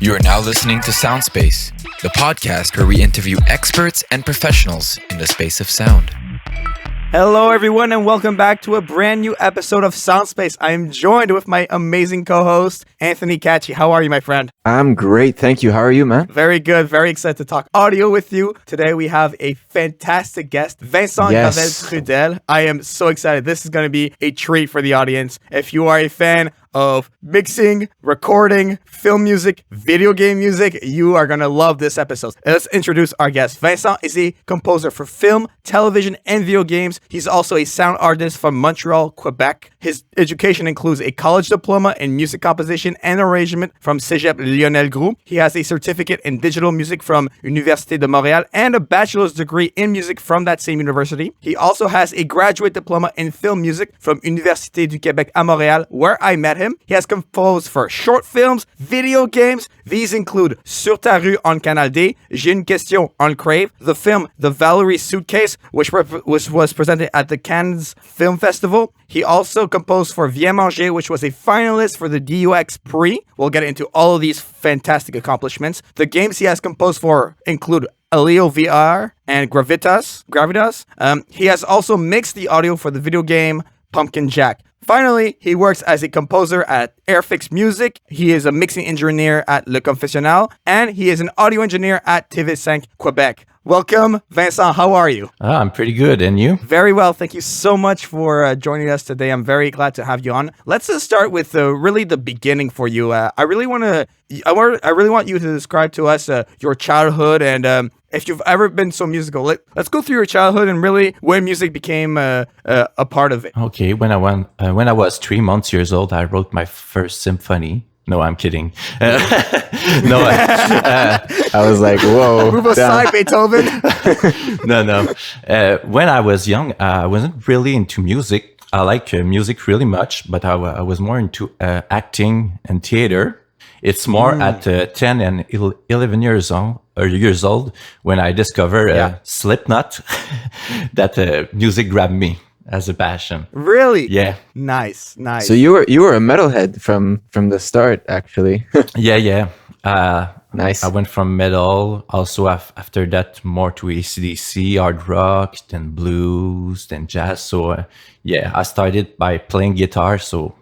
You are now listening to Soundspace, the podcast where we interview experts and professionals in the space of sound. Hello, everyone, and welcome back to a brand new episode of Soundspace. I am joined with my amazing co-host, Anthony Catchy. How are you, my friend? I'm great, thank you. How are you, man? Very good. Very excited to talk audio with you. Today, we have a fantastic guest, Vincent Gravel Trudel. I am so excited. This is going to be a treat for the audience. If you are a fan of mixing, recording, film music, video game music, you are going to love this episode. Let's introduce our guest. Vincent is a composer for film, television, and video games. He's also a sound artist from Montreal, Quebec. His education includes a college diploma in music composition and arrangement from Cégep Lionel Groux. He has a certificate in digital music from Université de Montréal and a bachelor's degree in music from that same university. He also has a graduate diploma in film music from Université du Québec à Montréal, where I met him. He has composed for short films, video games. These include Sur ta rue on Canal D, J'ai une question on Crave, the film The Valery Suitcase, which was presented at the Cannes Film Festival. He also composed for Viens Manger, which was a finalist for the DUX Prix. We'll get into all of these fantastic accomplishments. The games he has composed for include Aleo VR and Gravitas. He has also mixed the audio for the video game Pumpkin Jack. Finally, he works as a composer at Airfix Music. He is a mixing engineer at Le Confessionnal, and he is an audio engineer at TV5 Quebec. Welcome, Vincent. How are you? I'm pretty good. And you? Very well. Thank you so much for joining us today. I'm very glad to have you on. Let's just start with really the beginning for you. I really want you to describe to us your childhood and if you've ever been so musical. Let's go through your childhood and really when music became a part of it. Okay. When I was 3 months old, I wrote my first symphony. No, I'm kidding. I was like, whoa. Move aside, Beethoven. No. When I was young, I wasn't really into music. I like music really much, but I was more into acting and theater. It's more at 10 and 11 years old when I discovered Slipknot that music grabbed me as a passion. Really? Yeah. Nice. So you were a metalhead from the start, actually. Yeah. Nice. I went from metal, also after that more to AC/DC, hard rock, then blues, then jazz. So I started by playing guitar. So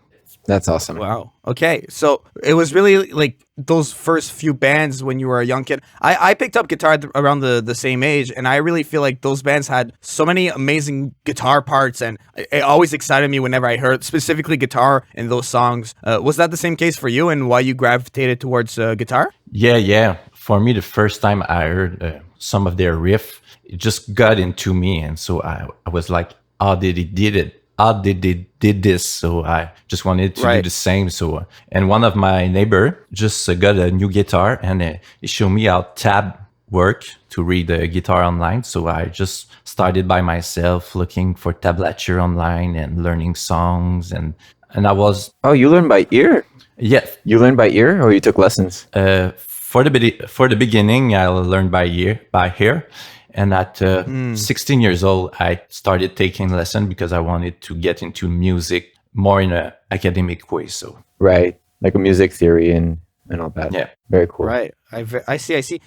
that's awesome. Wow. Okay. So it was really like those first few bands when you were a young kid. I picked up guitar around the same age, and I really feel like those bands had so many amazing guitar parts, and it always excited me whenever I heard specifically guitar in those songs. Was that the same case for you, and why you gravitated towards guitar? Yeah. For me, the first time I heard some of their riff, it just got into me, and so I was like, how did he did it? How did they did this? So I just wanted to do the same. So and one of my neighbor just got a new guitar, and he showed me how tab work to read the guitar online. So I just started by myself looking for tablature online and learning songs, and I was you learned by ear? Yeah. You learned by ear, or you took lessons? For the beginning, I learned by ear. And at 16 years old, I started taking lessons because I wanted to get into music more in an academic way. So right, like a music theory and all that. Yeah, very cool. Right, I see.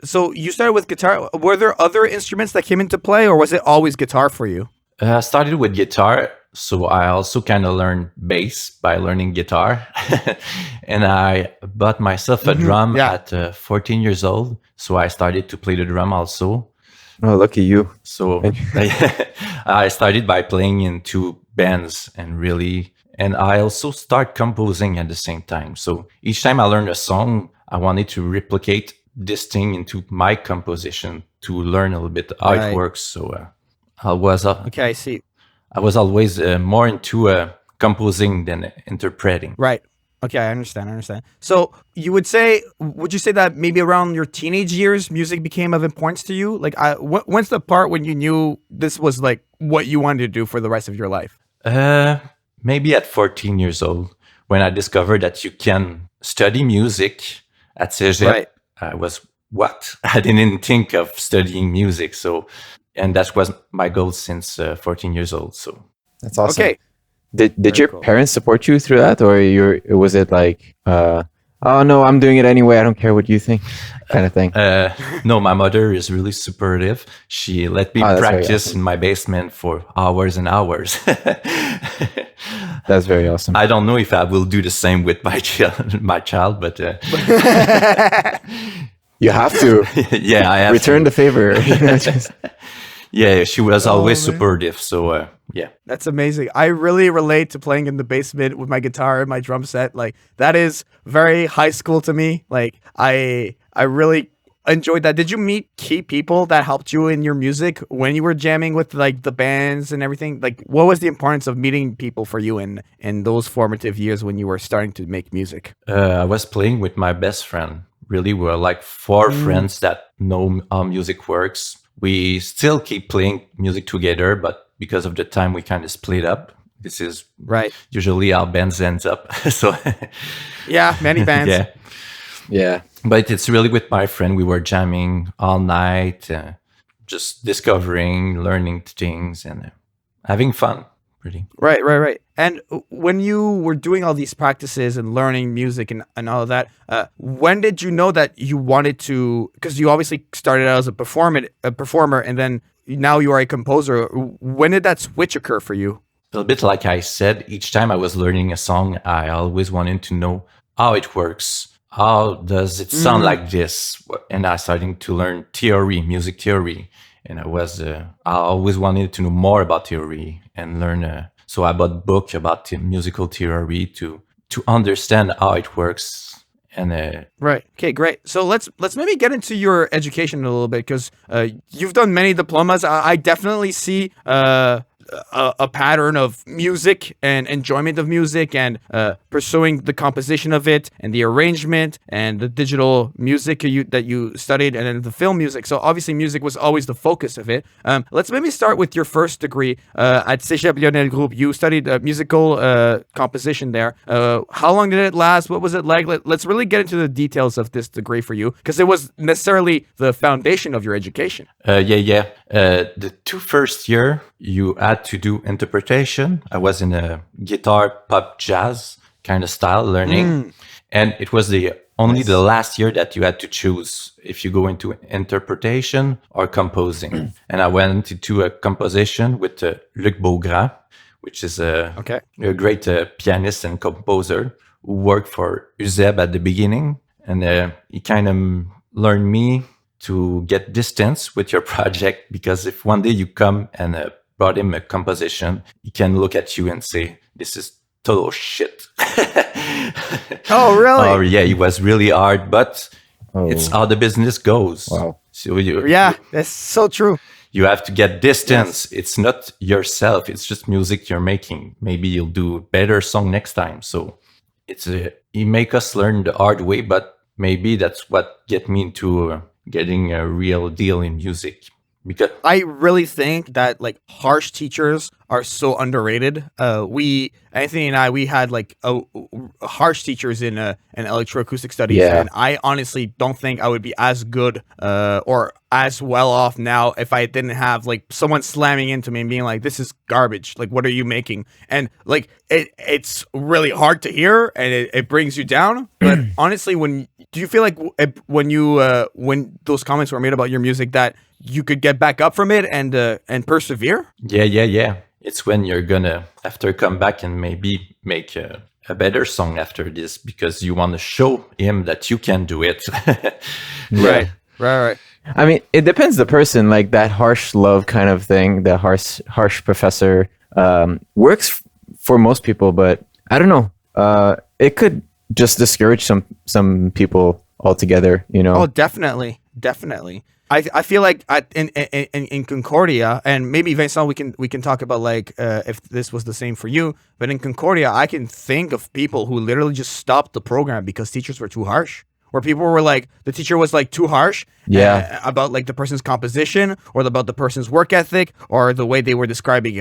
So you started with guitar. Were there other instruments that came into play, or was it always guitar for you? I started with guitar. So I also kind of learned bass by learning guitar. And I bought myself a drum at 14 years old. So I started to play the drum also. Oh, lucky you. So I started by playing in 2 bands and I also start composing at the same time. So each time I learned a song, I wanted to replicate this thing into my composition to learn a little bit how it works. So I was... okay, I see. I was always more into composing than interpreting. Right. Okay, I understand. So would you say that maybe around your teenage years, music became of importance to you? Like, when's the part when you knew this was like what you wanted to do for the rest of your life? Maybe at 14 years old, when I discovered that you can study music at Cégep. Right. I was, what? I didn't think of studying music. So, and that was my goal since 14 years old. So that's awesome. Okay. Did your parents support you through that, or was it like oh no, I'm doing it anyway. I don't care what you think, kind of thing. No, my mother is really supportive. She let me that's very practice awesome. in my basement for hours and hours. That's very awesome. I don't know if I will do the same with my child, but You have to yeah, I have return to. the favor. Yeah, she was always man. supportive. So yeah, That's amazing. I really relate to playing in the basement with my guitar and my drum set. Like that is very high school to me. Like I really enjoyed that. Did you meet key people that helped you in your music when you were jamming with like the bands and everything? Like what was the importance of meeting people for you in those formative years when you were starting to make music? I was playing with my best friend. Really, we're like four friends that know how music works. We still keep playing music together, but because of the time, we kind of split up. This is Right. usually how bands ends up. So Yeah, many bands. yeah, Yeah. but it's really with my friend. We were jamming all night, just discovering, learning things, and having fun. Pretty. Right. And when you were doing all these practices and learning music and all of that, when did you know that you wanted to? Because you obviously started out as a performer, and then now you are a composer. When did that switch occur for you? A little bit like I said, each time I was learning a song, I always wanted to know how it works. How does it sound like this? And I started to learn theory, music theory. And I always wanted to know more about theory and learn. So I bought a book about musical theory to understand how it works. And Right. Okay. Great. So let's maybe get into your education a little bit because you've done many diplomas. I definitely see a pattern of music and enjoyment of music and pursuing the composition of it and the arrangement and the digital music that you studied and then the film music. So obviously music was always the focus of it. Let's maybe start with your first degree at Cégep Lionel Group. You studied musical composition there. How long did it last? What was it like? Let's really get into the details of this degree for you because it was necessarily the foundation of your education. the 2 first year, you had to do interpretation. I was in a guitar, pop, jazz kind of style learning. And it was only the last year that you had to choose if you go into interpretation or composing. And I went into a composition with Luc Beaugrand, which is a great pianist and composer who worked for UZEB at the beginning. And he kind of learned me to get distance with your project, because if one day you come and brought him a composition, he can look at you and say, this is total shit. Oh, really? Oh, yeah, it was really hard, but it's how the business goes. Wow. So Yeah, that's so true. you have to get distance. It's not yourself. It's just music you're making. Maybe you'll do a better song next time. So he make us learn the hard way, but maybe that's what get me into getting a real deal in music. Because I really think that like harsh teachers are so underrated. Anthony and I, we had like harsh teachers in electroacoustic studies, and I honestly don't think I would be as good or as well off now if I didn't have like someone slamming into me and being like, "This is garbage. Like, what are you making?" And like it's really hard to hear, and it brings you down. But honestly, do you feel like when those comments were made about your music that you could get back up from it and persevere? Yeah. It's when you're gonna after come back and maybe make a better song after this, because you want to show him that you can do it. Right. I mean, it depends the person. Like that harsh love kind of thing, the harsh professor works for most people, but I don't know. It could just discourage some people altogether. You know? Oh, definitely. I feel like in Concordia, and maybe Vincent, we can talk about like if this was the same for you. But in Concordia, I can think of people who literally just stopped the program because teachers were too harsh, where people were like, the teacher was like too harsh about like the person's composition or about the person's work ethic or the way they were describing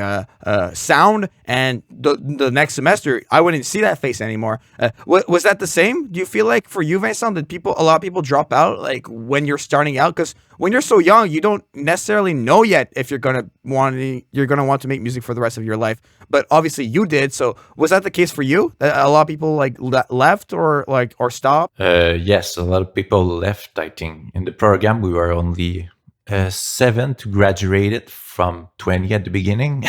sound. And the next semester, I wouldn't see that face anymore. Was that the same? Do you feel like for you, Vincent, that a lot of people drop out like when you're starting out? Because when you're so young, you don't necessarily know yet if you're gonna want to make music for the rest of your life. But obviously you did. So was that the case for you? A lot of people like left or stopped? Yes, a lot of people left. I think in the program we were only 7 to graduate it from 20 at the beginning.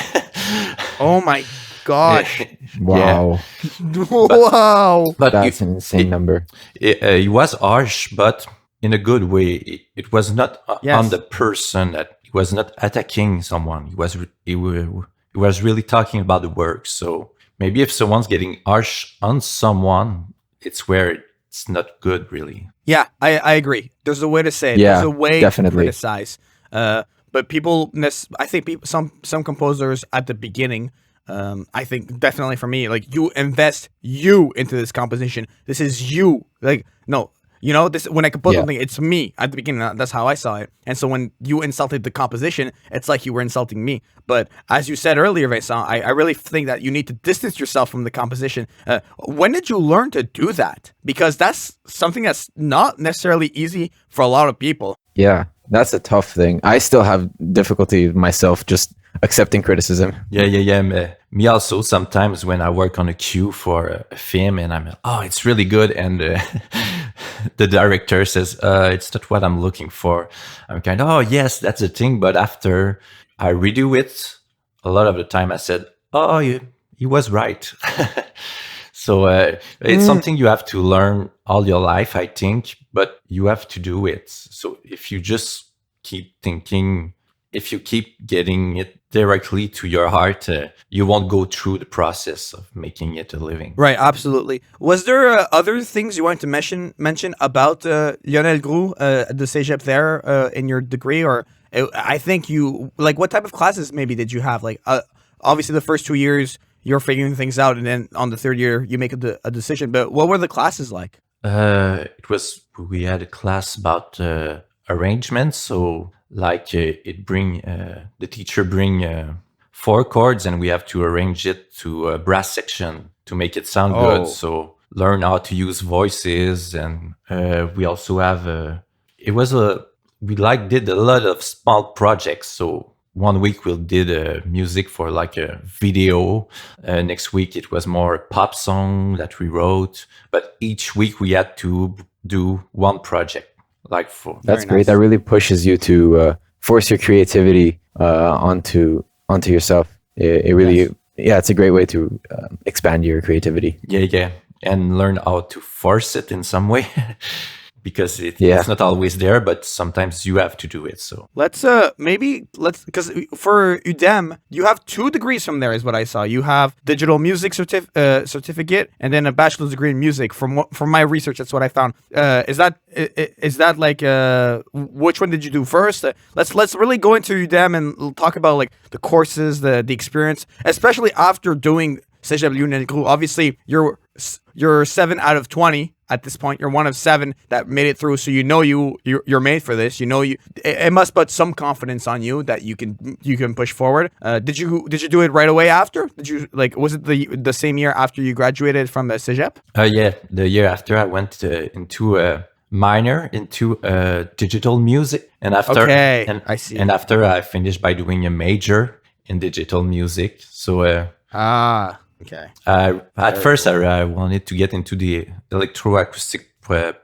Oh my gosh! Wow, Wow! but that's an insane number. It was harsh, but in a good way. It was not on the person, that he was not attacking someone. He was really talking about the work. So maybe if someone's getting harsh on someone, it's where it's not good, really. Yeah, I agree. There's a way to say it. Yeah, There's a way definitely. to criticize. But people, I think some composers at the beginning, I think definitely for me, like you invest into this composition. This is you. Like, no. You know, this when I compose something, it's me at the beginning. That's how I saw it. And so when you insulted the composition, it's like you were insulting me. But as you said earlier, Vincent, I really think that you need to distance yourself from the composition. When did you learn to do that? Because that's something that's not necessarily easy for a lot of people. Yeah, that's a tough thing. I still have difficulty myself just accepting criticism. Yeah. Me also, sometimes when I work on a cue for a film and I'm, it's really good. And the director says, it's not what I'm looking for. I'm kind of, yes, that's the thing. But after I redo it, a lot of the time I said, he was right. So it's something you have to learn all your life, I think, but you have to do it. So if you just keep thinking, if you keep getting it directly to your heart, you won't go through the process of making it a living. Right, absolutely. Was there other things you wanted to mention about Lionel Groux, the cégep there in your degree? Or I think you, like, what type of classes maybe did you have? Like, obviously the first 2 years, you're figuring things out, and then on the third year, you make a decision. But what were the classes like? We had a class about arrangements. So like the teacher bring 4 chords and we have to arrange it to a brass section to make it sound good. So learn how to use voices. And we also have did a lot of small projects. So one week we did music for like a video. Next week it was more pop song that we wrote. But each week we had to do one project. That's great. Nice. That really pushes you to force your creativity onto yourself. It really, it's a great way to expand your creativity. Yeah, and learn how to force it in some way. Because it's not always there, but sometimes you have to do it. So let's because for UDEM, you have 2 degrees from there, is what I saw. You have digital music certificate and then a bachelor's degree in music. From my research, that's what I found. Is that like which one did you do first? Let's really go into UDEM and talk about like the courses, the experience, especially after doing Cégep Lionel Groux. Obviously, you're 7 out of 20 at this point. You're one of 7 that made it through. So you're made for this. It must put some confidence on you that you can push forward. Did you do it right away after? Did you was it the same year after you graduated from Cégep? Yeah, the year after I went into a minor into digital music, and after I see. And after I finished by doing a major in digital music. So okay. At first, I wanted to get into the electroacoustic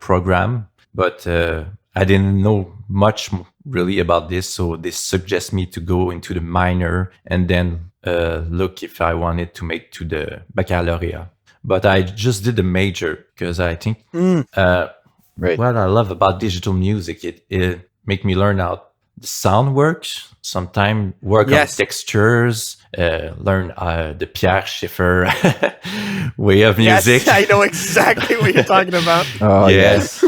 program, but I didn't know much really about this. So they suggest me to go into the minor and then look if I wanted to make to the baccalaureate. But I just did the major because I think what I love about digital music, it make me learn how the sound works. Sometimes work on textures, learn the Pierre Schaeffer way of music. Yes, I know exactly what you're talking about. Oh, yes.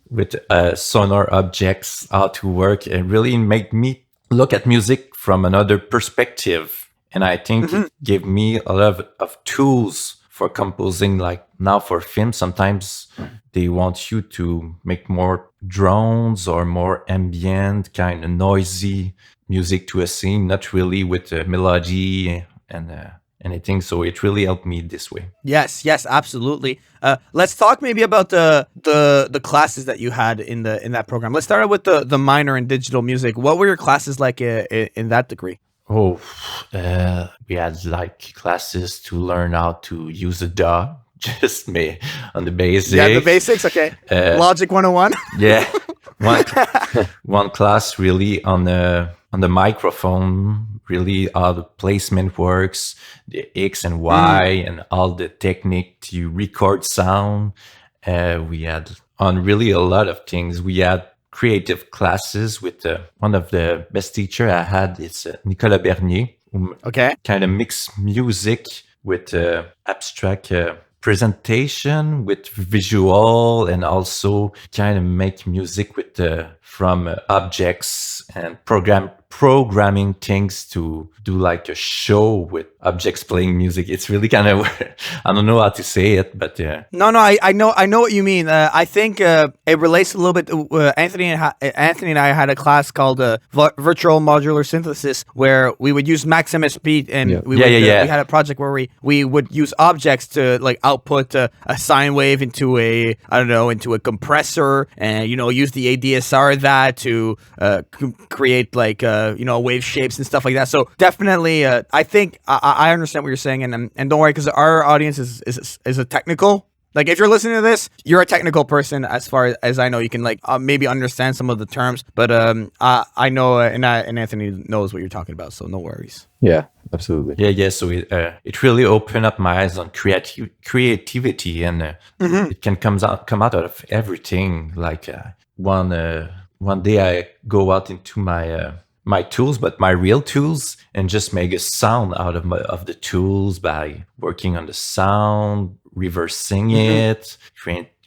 With sonor objects, how to work, and really make me look at music from another perspective. And I think it gave me a lot of tools for composing, like now for film, sometimes they want you to make more drones or more ambient, kind of noisy music to a scene, not really with a melody and anything. So it really helped me this way. Yes, absolutely. Let's talk maybe about the classes that you had in that program. Let's start out with the minor in digital music. What were your classes like in that degree? Oh, we had like classes to learn how to use a DAW, just me on the basics. Yeah, the basics. Okay, Logic 101. Yeah, one class really on the microphone, really how the placement works, the X and Y, and all the technique to record sound. We had on really a lot of things. We had creative classes with one of the best teacher I had. It's Nicolas Bernier, who kind of mix music with abstract presentation with visual, and also kind of make music with from objects and programming things to do like a show with objects playing music. It's really kind of I don't know how to say it, but No, I know what you mean. I think it relates a little bit. Anthony and I had a class called Virtual Modular Synthesis, where we would use Max MSP, and we had a project where we would use objects to like output a sine wave into a compressor, and use the ADSR that to create like wave shapes and stuff like that. So definitely, I think I understand what you're saying, and don't worry, because our audience is a technical. Like, if you're listening to this, you're a technical person. As far as I know, you can like maybe understand some of the terms, but I know, and Anthony knows what you're talking about, so no worries. Yeah, absolutely. Yeah. So it really opened up my eyes on creativity, and it can come out of everything. Like one day I go out into my tools, but my real tools, and just make a sound out of the tools by working on the sound, reversing it,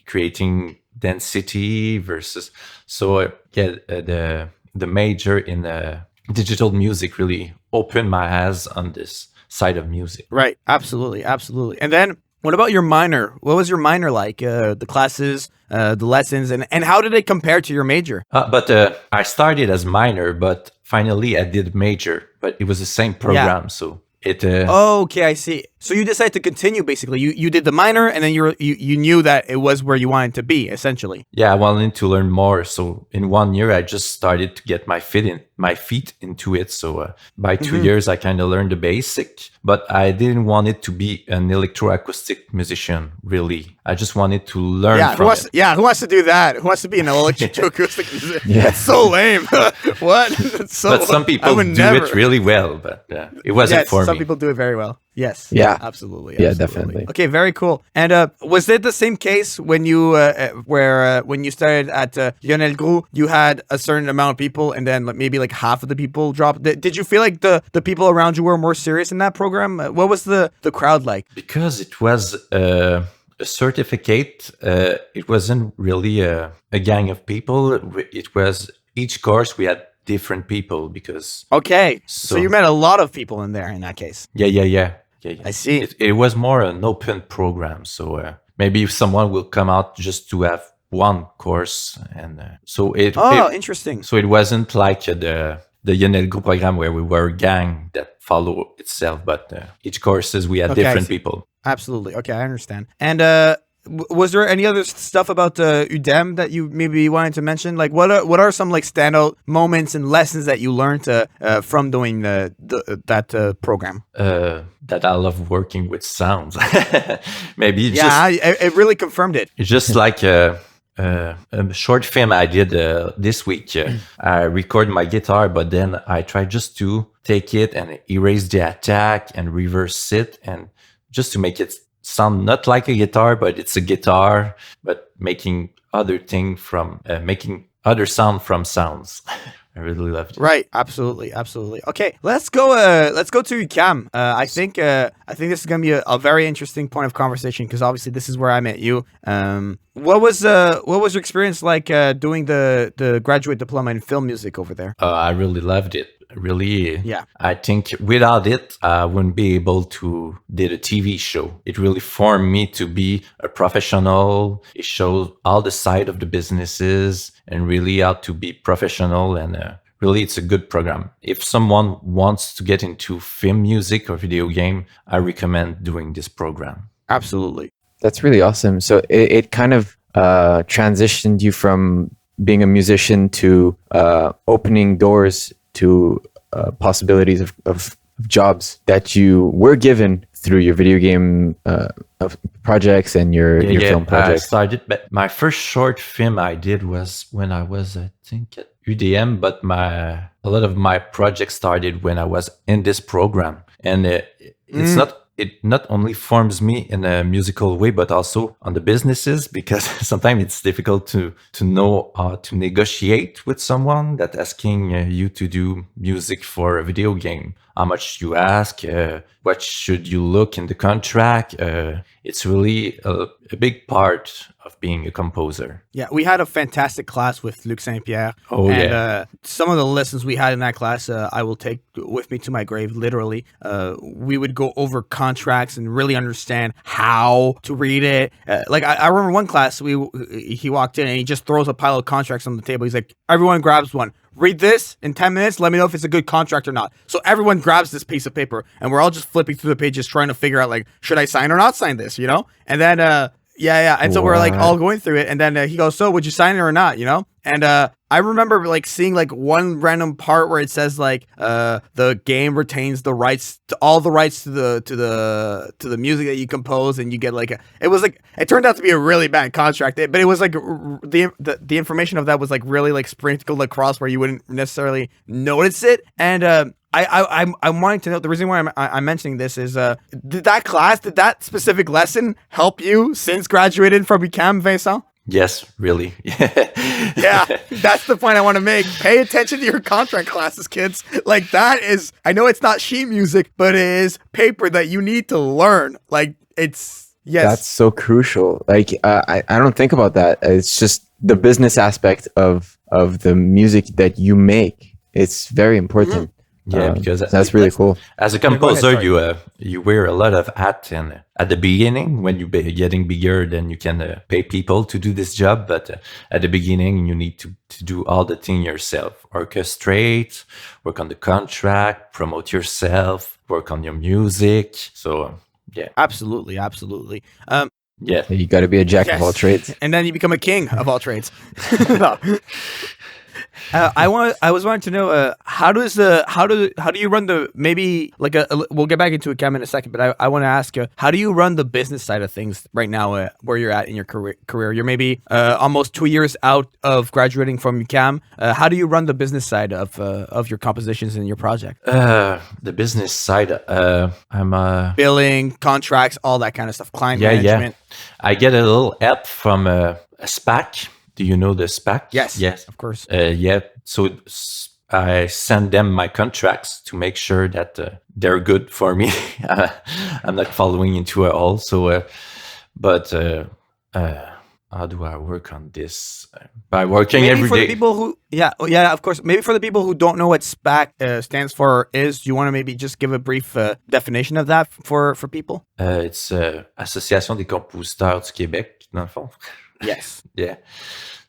creating density versus. So the major in digital music really opened my eyes on this side of music. Right. Absolutely. And then, what about your minor? What was your minor like? The classes, the lessons, and how did it compare to your major? But I started as minor, but finally I did major. But it was the same program, so it. Okay, I see. So you decided to continue. Basically, you did the minor, and then you knew that it was where you wanted to be. Essentially. Yeah, I wanted to learn more. So in 1 year, I just started to get my feet into it. So by 2 years, I kind of learned the basic. But I didn't want it to be an electroacoustic musician. Really, I just wanted to learn. Who wants to do that? Who wants to be an electroacoustic musician? Yeah, it's so lame. What? But some people do it really well. But it wasn't for me. Some people do it very well. Yes. Yeah. Absolutely. Yeah, definitely. Okay, very cool. And was it the same case when you when you started at Lionel Gros? You had a certain amount of people, and then maybe like half of the people dropped. Did you feel like the people around you were more serious in that program? What was the crowd like? Because it was a certificate. It wasn't really a gang of people. It was each course we had different people because. Okay, so you met a lot of people in there in that case. Yeah. I see. It was more an open program, so maybe if someone will come out just to have one course, and so it. Interesting. So it wasn't like the Lionel Gros program where we were a gang that follow itself, but each courses we had different people. Absolutely. Okay, I understand. And was there any other stuff about UDEM that you maybe wanted to mention? Like, what are some like standout moments and lessons that you learned from doing that program? That I love working with sounds. Maybe. It really confirmed it. It's just like a short film I did this week. I record my guitar, but then I try just to take it and erase the attack and reverse it, and just to make it sound not like a guitar, but it's a guitar, but making other sound from sounds. I really loved it. Right, absolutely. Okay, let's go to Cam. I think this is gonna be a very interesting point of conversation, because obviously this is where I met you. What was your experience like doing the graduate diploma in film music over there? I really loved it. really, Yeah. I think without it, I wouldn't be able to did a TV show. It really formed me to be a professional. It shows all the side of the businesses and really how to be professional. And really, it's a good program. If someone wants to get into film music or video game, I recommend doing this program. Absolutely. That's really awesome. So it kind of transitioned you from being a musician to opening doors to possibilities of jobs that you were given through your video game of projects and your film projects. I started, but my first short film I did was when I was, I think, at UDM, but a lot of my projects started when I was in this program. And it not only forms me in a musical way, but also on the businesses, because sometimes it's difficult to know how to negotiate with someone that asking you to do music for a video game. How much you ask, what should you look in the contract. It's really a big part of being a composer. Yeah, we had a fantastic class with Luc Saint-Pierre. Oh, and, yeah. Some of the lessons we had in that class, I will take with me to my grave, literally. We would go over contracts and really understand how to read it. I remember one class, he walked in and he just throws a pile of contracts on the table. He's like, everyone grabs one. Read this in 10 minutes. Let me know if it's a good contract or not. So everyone grabs this piece of paper and we're all just flipping through the pages trying to figure out, like, should I sign or not sign this, you know? And then, yeah. And so we're like all going through it. And then he goes, so would you sign it or not, you know? And I remember like seeing like one random part where it says like the game retains the rights to the music that you compose, and you get like it turned out to be a really bad contract, but it was like the information of that was like really like sprinkled across where you wouldn't necessarily notice it. And I'm wanting to know, the reason why I'm mentioning this is did that specific lesson help you since graduating from UQAM, Vincent? Yes, really. Yeah, that's the point I want to make. Pay attention to your contract classes, kids. Like, that is, I know it's not sheet music, but it is paper that you need to learn. Like, it's, yes. That's so crucial. Like, I don't think about that. It's just the business aspect of the music that you make. It's very important. Mm-hmm. Yeah, because that's really cool. As a composer, you wear a lot of hats, and at the beginning, when you're getting bigger, then you can pay people to do this job. But at the beginning, you need to do all the thing yourself: orchestrate, work on the contract, promote yourself, work on your music. So yeah, absolutely. Yeah, you got to be a jack of all trades, and then you become a king of all trades. No. I was wanting to know how do you run the, maybe like we'll get back into UQAM in a second, but I want to ask you, how do you run the business side of things right now, where you're at in your career? You're maybe almost 2 years out of graduating from UQAM. How do you run the business side of your compositions and your project? The business side, I'm billing, contracts, all that kind of stuff, client management. Yeah. I get a little help from a SPAC. Do you know the SPAC? Yes, of course. Yeah. So I send them my contracts to make sure that they're good for me. I'm not following into a hole. So, but how do I work on this? By working every day. People who, yeah, of course. Maybe for the people who don't know what SPAC stands for or is, do you want to maybe just give a brief definition of that for people? It's Association des compositeurs du Québec, dans le fond. Yes. Yeah.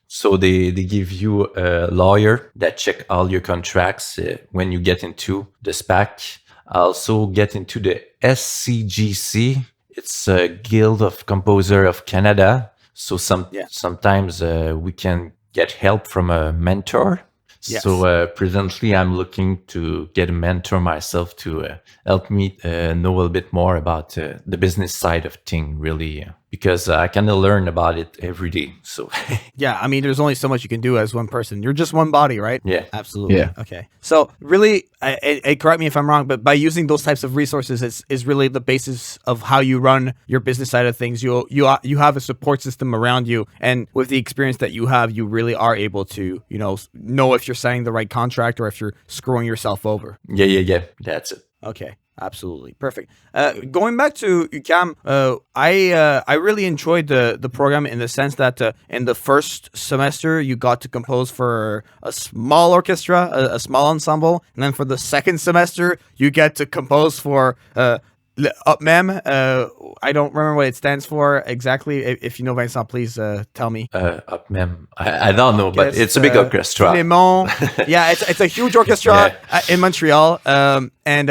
So they give you a lawyer that check all your contracts when you get into the SPAC. I also get into the SCGC. It's a Guild of Composer of Canada. So sometimes we can get help from a mentor. Yes. So presently I'm looking to get a mentor myself to help me know a little bit more about the business side of thing, really. Because I kind of learn about it every day. So yeah, I mean, there's only so much you can do as one person. You're just one body, right? Yeah, absolutely. Yeah. Okay. So really, correct me if I'm wrong, but by using those types of resources is really the basis of how you run your business side of things. You have a support system around you, and with the experience that you have, you really are able to know if you're signing the right contract or if you're screwing yourself over. Yeah. That's it. Okay. Absolutely perfect. Going back to UQAM, I really enjoyed the program in the sense that in the first semester you got to compose for a small orchestra, a small ensemble, and then for the second semester you get to compose for le UPMEM. I don't remember what it stands for exactly. If you know, Vincent, please tell me. Up, ma'am. I don't know, but it's a big orchestra. Yeah, it's a huge orchestra in Montreal. And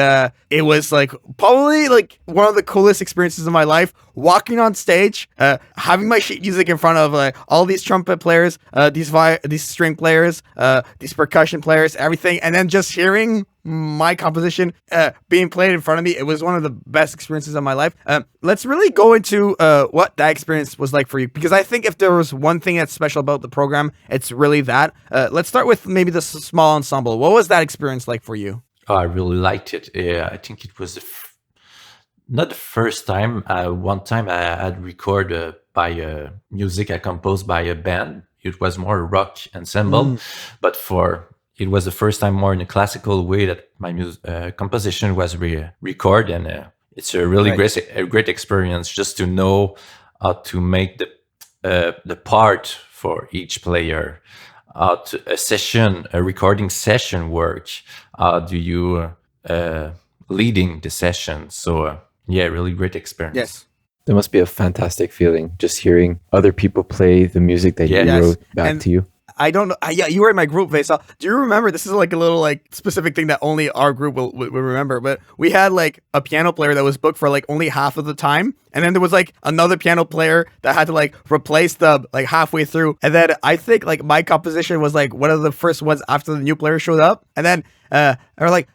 it was like probably like one of the coolest experiences of my life. Walking on stage, having my sheet music in front of all these trumpet players, these string players, these percussion players, everything, and then just hearing my composition being played in front of me. It was one of the best experiences of my life. Let's really go into what that experience was like for you, because I think if there was one thing that's special about the program, it's really that. Let's start with maybe the small ensemble. What was that experience like for you? Oh, I really liked it. Yeah, I think it was not the first time. One time I had recorded by music I composed by a band. It was more rock ensemble, but it was the first time more in a classical way that my composition was recorded, and it's a really great experience just to know how to make the part for each player, how a recording session work, how do you leading the session. So yeah, really great experience. Yes. There must be a fantastic feeling just hearing other people play the music that you wrote back to you. I don't know. Yeah, you were in my group, Vincent. Do you remember? This is like a little like specific thing that only our group will remember. But we had like a piano player that was booked for like only half of the time, and then there was like another piano player that had to like replace them like halfway through. And then I think like my composition was like one of the first ones after the new player showed up. And then we're like,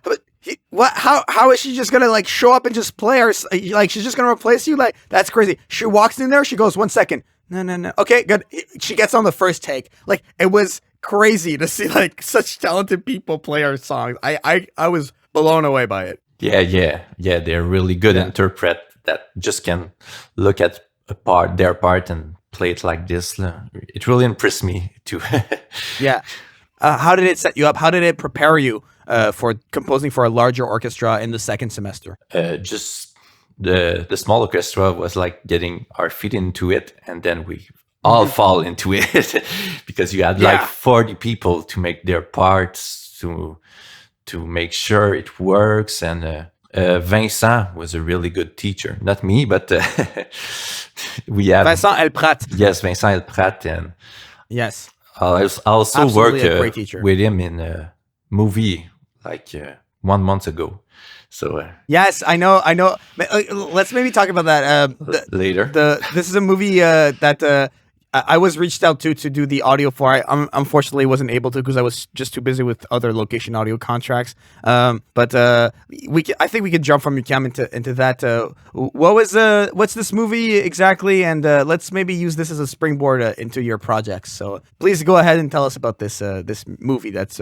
what? How is she just gonna like show up and just play? Or like she's just gonna replace you? Like that's crazy. She walks in there. She goes, 1 second. No. Okay, good. She gets on the first take. Like it was crazy to see like such talented people play our songs. I was blown away by it. Yeah. They're really good interpret that just can look at their part and play it like this. It really impressed me too. Yeah. How did it set you up? How did it prepare you for composing for a larger orchestra in the second semester? Just the small orchestra was like getting our feet into it, and then we all fall into it because you had like 40 people to make their parts to make sure it works. And Vincent was a really good teacher, not me, but we have Vincent Elprat. Yes, Vincent Elprat, and yes, I also worked with him in a movie like 1 month ago. So yes, I know. Let's maybe talk about that later. This is a movie that I was reached out to do the audio for. I unfortunately wasn't able to because I was just too busy with other location audio contracts. But I think we could jump from UQAM into that. What's this movie exactly? And let's maybe use this as a springboard into your projects. So please go ahead and tell us about this movie that's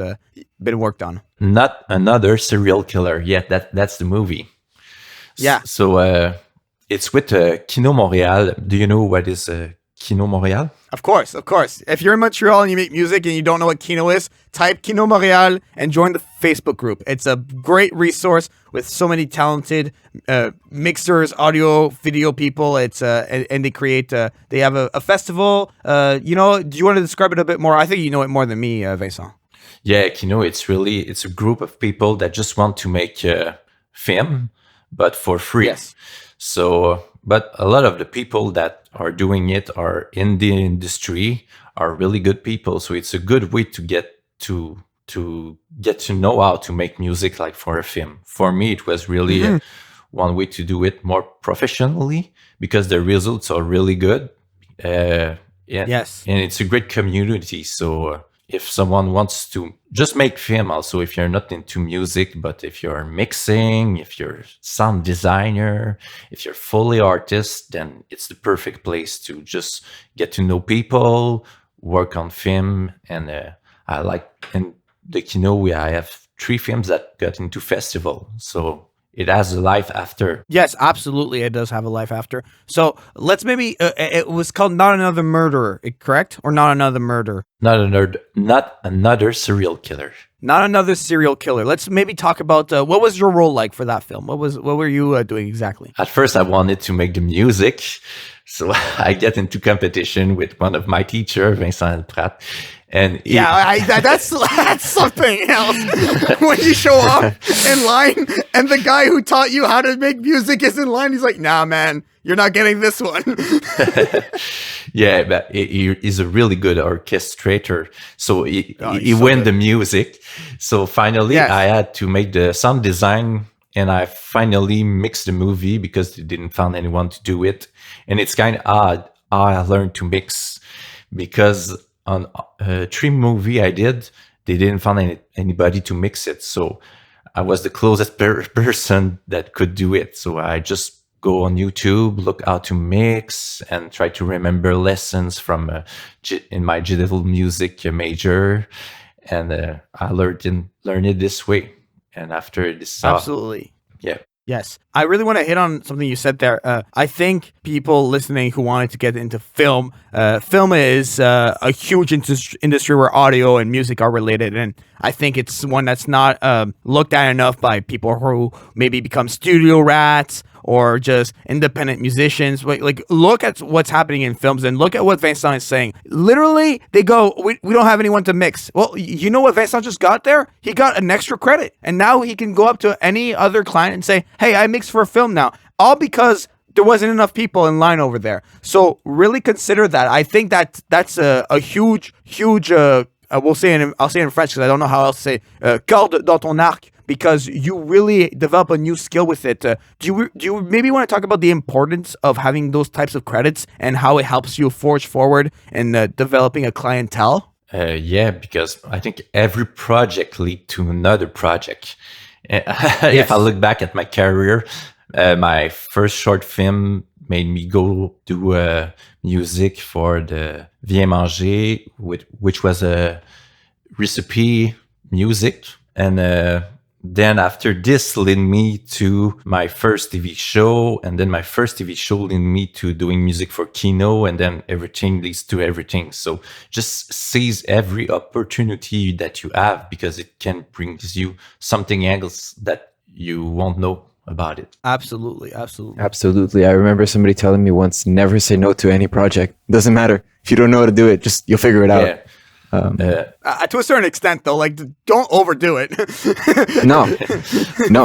been worked on. Not another serial killer yet. That's the movie. Yeah. So it's with Kino Montréal. Do you know what is Kino Montréal? Of course. If you're in Montreal and you make music and you don't know what Kino is, type Kino Montréal and join the Facebook group. It's a great resource with so many talented mixers, audio, video people. It's and they create. They have a festival. Do you want to describe it a bit more? I think you know it more than me, Vincent. Yeah, Kino. It's a group of people that just want to make film, but for free. Yes. So, but a lot of the people that are doing it are in the industry, are really good people. So it's a good way to get to know how to make music like for a film. For me, it was really one way to do it more professionally because the results are really good. Yes. And it's a great community. So if someone wants to just make film, also if you're not into music, but if you're mixing, if you're sound designer, if you're Foley artist, then it's the perfect place to just get to know people, work on film. And in the Kino, I have 3 films that got into festival. So it has a life after. Yes, absolutely. It does have a life after. So let's maybe, it was called Not Another Murderer, correct? Or Not Another Murder? Not another serial killer. Not Another Serial Killer. Let's maybe talk about what was your role like for that film? What were you doing exactly? At first, I wanted to make the music. So I get into competition with one of my teacher, Vincent Gravel Trudel. And that's something else. When you show up in line and the guy who taught you how to make music is in line, he's like, nah, man, you're not getting this one. Yeah, but he's a really good orchestrator. So he won the music. So finally, I had to make the sound design, and I finally mixed the movie because they didn't find anyone to do it. And it's kind of odd how I learned to mix, because on 3 movie I did, they didn't find anybody to mix it. So I was the closest person that could do it. So I just go on YouTube, look how to mix, and try to remember lessons from in my digital music major. And I learned it this way. And after this, absolutely, yeah. Yes. I really want to hit on something you said there. I think people listening who wanted to get into film, film is a huge industry where audio and music are related. And I think it's one that's not looked at enough by people who maybe become studio rats or just independent musicians. Like, look at what's happening in films and look at what Vincent is saying. Literally, they go, we don't have anyone to mix. Well, you know what Vincent just got there? He got an extra credit. And now he can go up to any other client and say, hey, I mixed for a film now. All because there wasn't enough people in line over there. So really consider that. I think that's a huge, I'll say it in French because I don't know how else to say, corde dans ton arc, because you really develop a new skill with it. Do you maybe want to talk about the importance of having those types of credits and how it helps you forge forward in developing a clientele? Yeah, because I think every project leads to another project. If I look back at my career, my first short film made me go do music for the Viens Manger, which was a recipe music. And then after this led me to my first TV show, and then my first TV show led me to doing music for Kino, and then everything leads to everything. So just seize every opportunity that you have, because it can bring you something else that you won't know about it. Absolutely. I remember somebody telling me once, never say no to any project. Doesn't matter. If you don't know how to do it, you'll figure it out. To a certain extent, though, like, don't overdo it. No.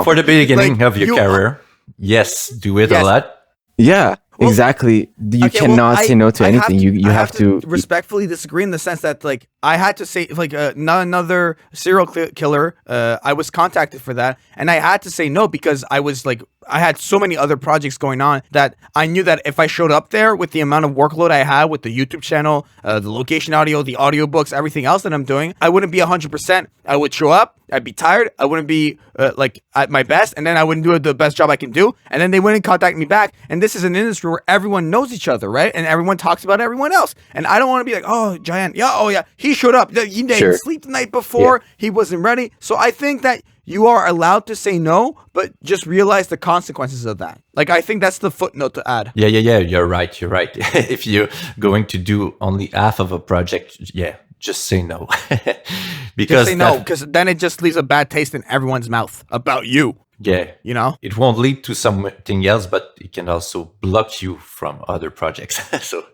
For the beginning of your career, yes, do it a lot. Yeah, exactly. You cannot say no to anything. You have to respectfully disagree in the sense that, like, I had to say, like, Not Another Serial Killer. I was contacted for that, and I had to say no because I was like, I had so many other projects going on that I knew that if I showed up there with the amount of workload I had with the YouTube channel, the location audio, the audiobooks, everything else that I'm doing, I wouldn't be 100%. I would show up, I'd be tired, I wouldn't be like at my best, and then I wouldn't do the best job I can do, and then they wouldn't contact me back. And this is an industry where everyone knows each other, right? And everyone talks about everyone else. And I don't want to be like, oh, Jaian, he showed up. He didn't sleep the night before. Yeah. He wasn't ready. So I think that you are allowed to say no, but just realize the consequences of that. Like, I think that's the footnote to add. Yeah. You're right. If you're going to do only half of a project, just say no. Because then it just leaves a bad taste in everyone's mouth about you. Yeah. You know? It won't lead to something else, but it can also block you from other projects. So,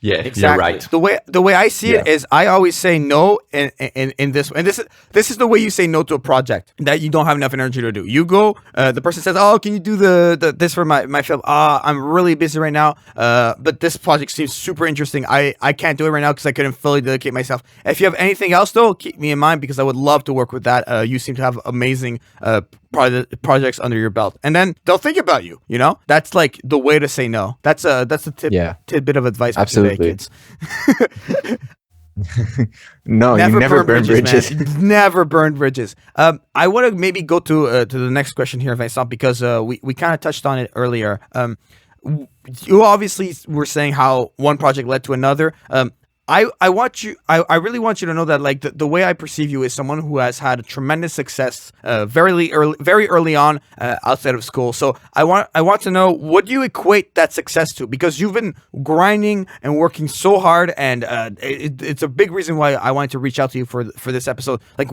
exactly. You're right. The way I see it is I always say no in this. And this is the way you say no to a project that you don't have enough energy to do. You go, the person says, oh, can you do this for my film? I'm really busy right now. But this project seems super interesting. I can't do it right now because I couldn't fully dedicate myself. If you have anything else, though, keep me in mind because I would love to work with that. You seem to have amazing projects under your belt, and then they'll think about you. You know, that's like the way to say no. That's a tidbit of advice for today, kids. No, you never burn bridges. Never burn bridges. I want to maybe go to the next question here, Vincent, because we kind of touched on it earlier. You obviously were saying how one project led to another. I want you. I really want you to know that like the way I perceive you is someone who has had tremendous success very early on outside of school. So I want to know, what do you equate that success to? Because you've been grinding and working so hard, and it's a big reason why I wanted to reach out to you for this episode. Like,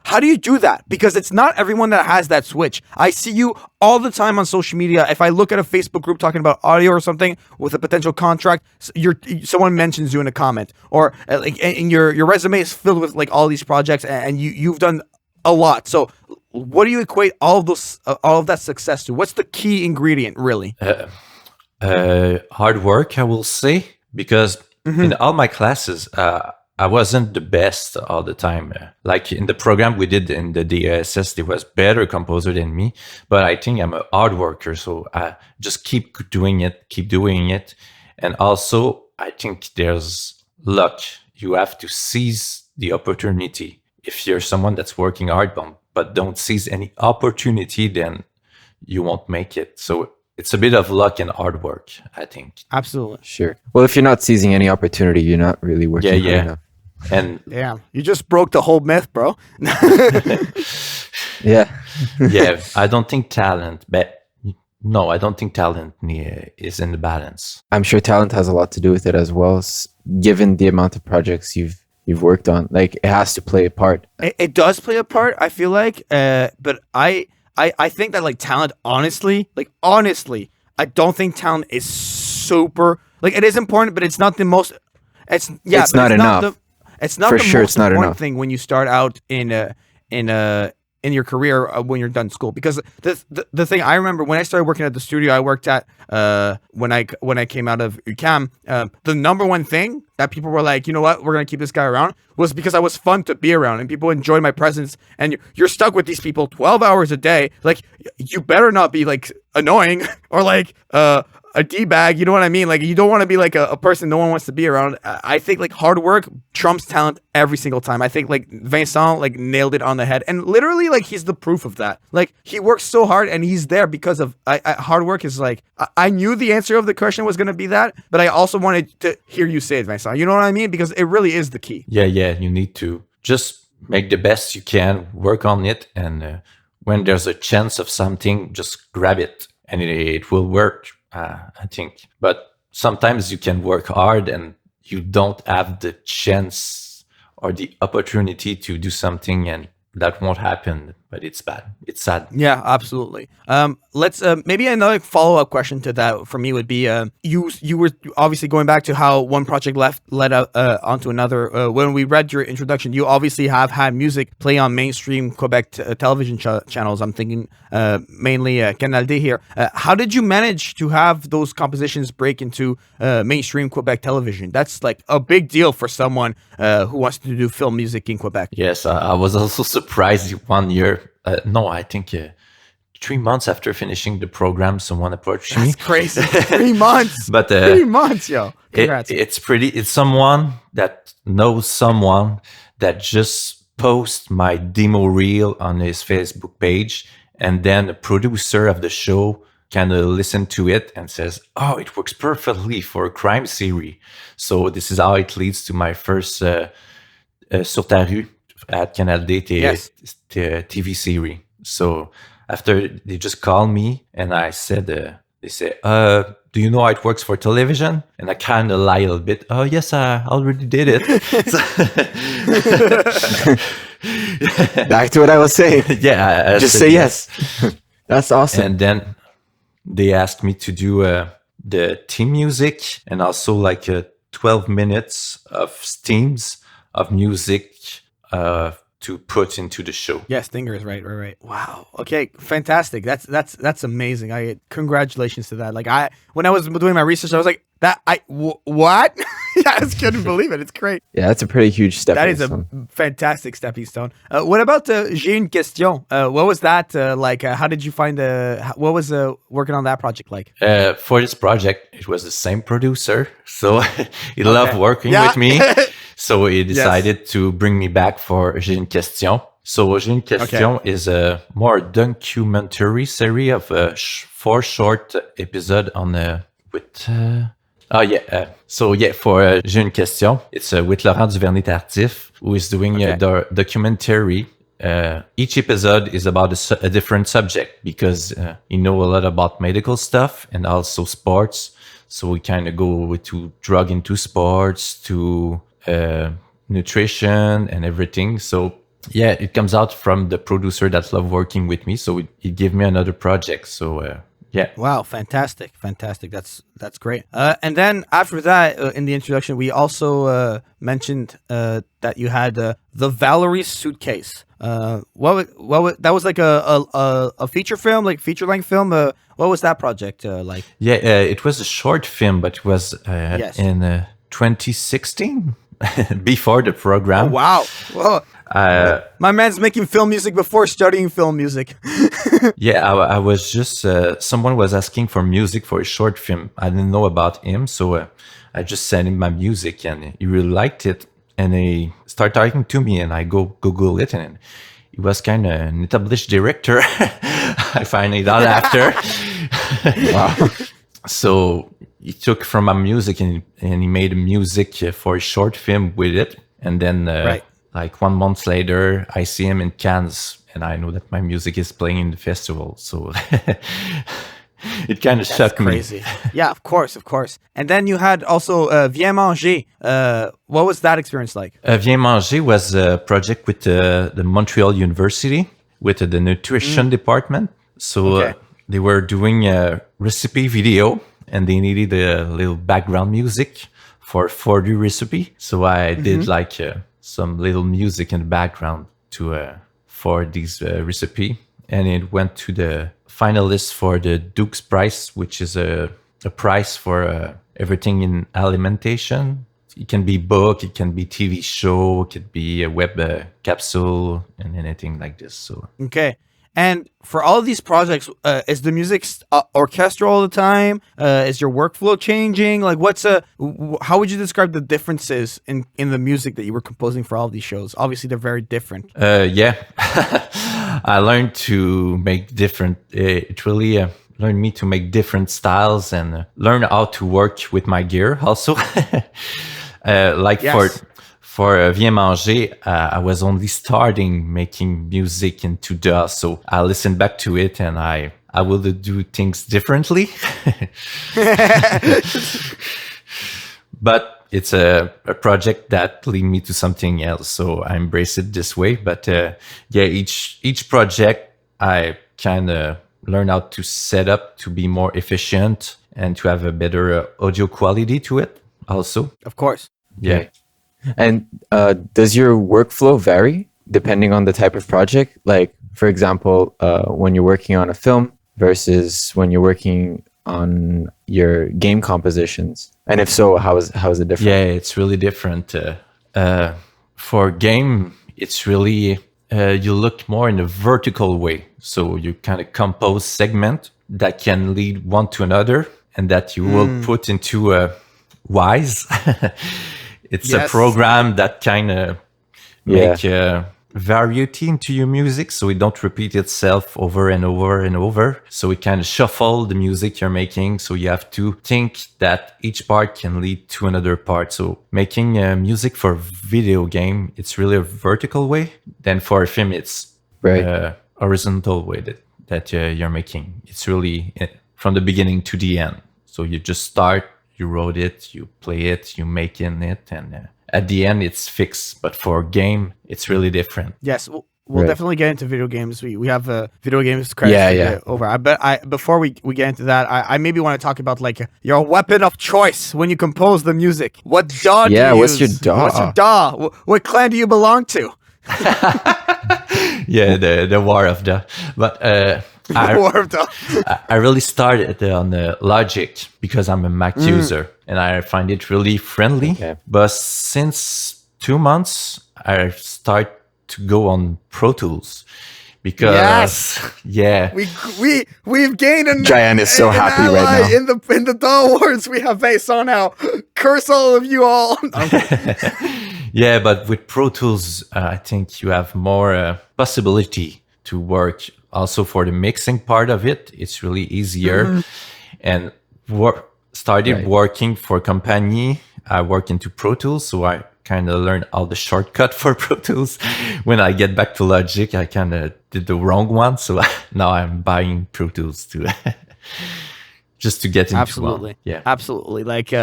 how do you do that? Because it's not everyone that has that switch. I see you all the time on social media. If I look at a Facebook group talking about audio or something with a potential contract, someone mentions you in a comment, or like, and your resume is filled with like all these projects, and you've done a lot. So, what do you equate all of that success to? What's the key ingredient, really? Hard work, I will say, because in all my classes, I wasn't the best all the time. Like in the program we did in the DSS, there was better composer than me, but I think I'm a hard worker. So I just keep doing it. And also I think there's luck. You have to seize the opportunity. If you're someone that's working hard, but don't seize any opportunity, then you won't make it. So it's a bit of luck and hard work, I think. Absolutely. Sure. Well, if you're not seizing any opportunity, you're not really working hard enough. And damn, you just broke the whole myth, bro. Yeah. Yeah, I don't think talent is in the balance. I'm sure talent has a lot to do with it as well, given the amount of projects you've worked on. Like, it has to play a part. It does play a part, I feel like, but I think that like talent, honestly, I don't think talent is super, like, it is important, but it's not the most. It's not enough. It's not For the sure, most it's not important enough. thing when you start out in your career when you're done school. Because the thing I remember when I started working at the studio I worked at when I came out of UQAM, the number one thing that people were like, you know what, we're gonna keep this guy around, was because I was fun to be around and people enjoyed my presence. And you're stuck with these people 12 hours a day. Like, you better not be like annoying or like a D-bag, you know what I mean? Like, you don't want to be like a person no one wants to be around. I think like hard work trumps talent every single time. I think like Vincent like nailed it on the head, and literally like he's the proof of that. Like, he works so hard and he's there because of hard work. Is like, I knew the answer of the question was going to be that, but I also wanted to hear you say it, Vincent. You know what I mean? Because it really is the key. Yeah, you need to just make the best you can, work on it, and when there's a chance of something, just grab it, and it will work. I think, but sometimes you can work hard and you don't have the chance or the opportunity to do something, and that won't happen. But it's bad. It's sad. Yeah, absolutely. Let's maybe another follow-up question to that for me would be, you were obviously going back to how one project led onto another. When we read your introduction, you obviously have had music play on mainstream Quebec television channels. I'm thinking mainly Canal D here. How did you manage to have those compositions break into mainstream Quebec television? That's like a big deal for someone who wants to do film music in Quebec. Yes, I was also surprised 1 year. I think 3 months after finishing the program, someone approached me. That's crazy. 3 months. But 3 months, yo. Congrats. It's someone that knows someone that just post my demo reel on his Facebook page, and then the producer of the show kind of listen to it and says, oh, it works perfectly for a crime series. So this is how it leads to my first Sur ta rue at Canal D TV series. So after, they just called me and I said, they say, do you know how it works for television? And I kind of lie a little bit. Oh, yes, I already did it. Back to what I was saying. Yeah. Just say yes. That's awesome. And then they asked me to do the theme music and also like 12 minutes of steams of music to put into the show. Yes, stingers, right. Wow. Okay, fantastic. That's amazing. Congratulations to that. Like, when I was doing my research, I was like, what? I just couldn't believe it. It's great. Yeah, that's a pretty huge step. That is a fantastic stepping stone. What about J'ai une question? What was that like? How did you find what was working on that project like? For this project, it was the same producer, so he loved working with me. So he decided to bring me back for J'ai une question. So J'ai une question is a more documentary series of 4 short episodes on with Oh yeah. For J'ai une question. It's with Laurent Duvernay-Tardif, who is doing the documentary. Each episode is about a different subject because he know a lot about medical stuff and also sports. So we kind of go to drug into sports, to nutrition and everything. So yeah, it comes out from the producer that love working with me. So he gave me another project. So yeah. Wow, fantastic. That's great. And then after that, in the introduction, we also mentioned that you had the Valery Suitcase. What that was like a feature film, like feature length film. What was that project like? Yeah, it was a short film, but it was in 2016 before the program. Oh, wow. Whoa. My man's making film music before studying film music. Yeah, I was just someone was asking for music for a short film. I didn't know about him, so I just sent him my music, and he really liked it. And he started talking to me, and I go Google it, and he was kind of an established director. I find it out after. Wow. So he took from my music and he made music for a short film with it, and then like 1 month later, I see him in Cannes, and I know that my music is playing in the festival. So it kind of shocked me. Crazy. Yeah, of course. And then you had also Viens Manger. What was that experience like? Viens Manger was a project with the Montreal University, with the nutrition department. So they were doing a recipe video, and they needed a little background music for the recipe. So I did like some little music in the background for this recipe, and it went to the finalist for the Duke's Prize, which is a prize for everything in alimentation. It can be book, it can be TV show, it could be a web capsule, and anything like this. So okay. And for all of these projects, is the music orchestral all the time? Is your workflow changing? Like, how would you describe the differences in the music that you were composing for all of these shows? Obviously, they're very different. Yeah, I learned to make different. It really learned me to make different styles and learn how to work with my gear also. For Viens Manger, I was only starting making music into DAW, so I listened back to it and I will do things differently. But it's a project that lead me to something else, so I embrace it this way. But each project I kind of learn how to set up to be more efficient and to have a better audio quality to it also. Of course. Yeah. Okay. And does your workflow vary depending on the type of project? Like, for example, when you're working on a film versus when you're working on your game compositions? And if so, how is it different? Yeah, it's really different. For game, it's really, you look more in a vertical way. So you kind of compose segment that can lead one to another and that you will put into a wise. It's a program that kind of make variety into your music, so it don't repeat itself over and over and over. So it kind of shuffle the music you're making. So you have to think that each part can lead to another part. So making music for video game, it's really a vertical way. Then for a film, it's horizontal way that you're making. It's really from the beginning to the end. So you just start. You wrote it, you play it, you make in it, and at the end it's fixed. But for a game, it's really different. Yes, we'll definitely get into video games. We have video games credits over. But before we get into that, I maybe want to talk about like your weapon of choice when you compose the music. What DAW do you use? What's your DAW? What's your DAW? What clan do you belong to? Yeah, the war of the. But I really started on the Logic because I'm a Mac user and I find it really friendly. Okay. But since 2 months, I start to go on Pro Tools because we've gained an Jaian is so happy right now. In the DAW Wars. We have Vincent now. Curse all of you all. Yeah, but with Pro Tools, I think you have more possibility to work. Also for the mixing part of it, it's really easier. And started working for a company. I work into Pro Tools, so I kind of learned all the shortcut for Pro Tools. When I get back to Logic, I kind of did the wrong one, so now I'm buying Pro Tools to just to get into Absolutely. one. Yeah, absolutely. Like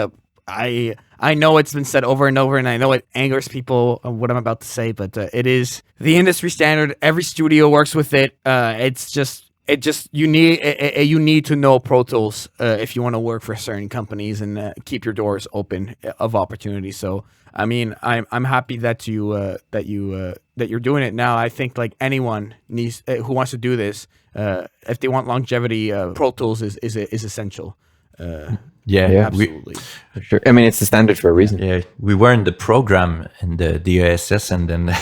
I know it's been said over and over, and I know it angers people what I'm about to say, but it is the industry standard. Every studio works with it. You need to know Pro Tools if you want to work for certain companies and keep your doors open of opportunity. So I mean, I'm happy that you're doing it now. I think like anyone needs who wants to do this, if they want longevity, Pro Tools is essential. yeah, Absolutely. For sure. I mean, it's the standard for a reason. Yeah, we were in the program in the DASS, and then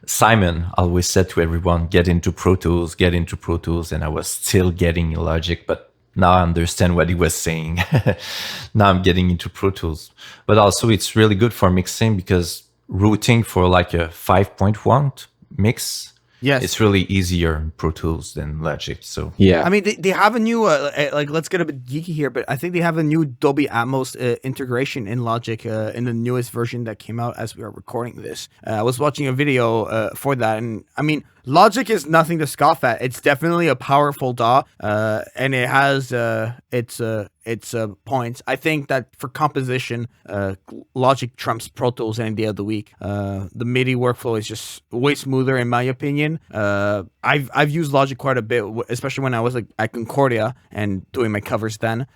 Simon always said to everyone, get into Pro Tools, and I was still getting Logic, but now I understand what he was saying. Now I'm getting into Pro Tools. But also it's really good for mixing because routing for like a 5.1 mix, Yes. it's really easier in Pro Tools than Logic. So Yeah. I mean, they have a new, like, let's get a bit geeky here, but I think they have a new Dolby Atmos integration in Logic in the newest version that came out as we are recording this. I was watching a video for that, and I mean, Logic is nothing to scoff at. It's definitely a powerful DAW, and it has its points. I think that for composition, Logic trumps Pro Tools any day of the week. The MIDI workflow is just way smoother, in my opinion. I've used Logic quite a bit, especially when I was like at Concordia and doing my covers. Then,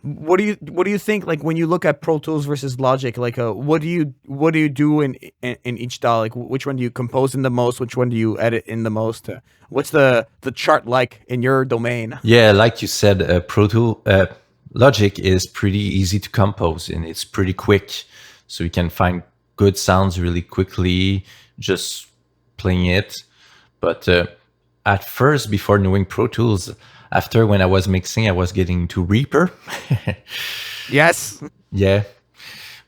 what do you think? Like when you look at Pro Tools versus Logic, like what do you do in each DAW? Like which one do you compose in the most? Which one do you edit in the most? What's the chart like in your domain? yeah, like you said, Pro Tool, Logic is pretty easy to compose and it's pretty quick. So you can find good sounds really quickly, just playing it. But at first, before knowing Pro Tools, after when I was mixing, I was getting into Reaper. Yes. Yeah.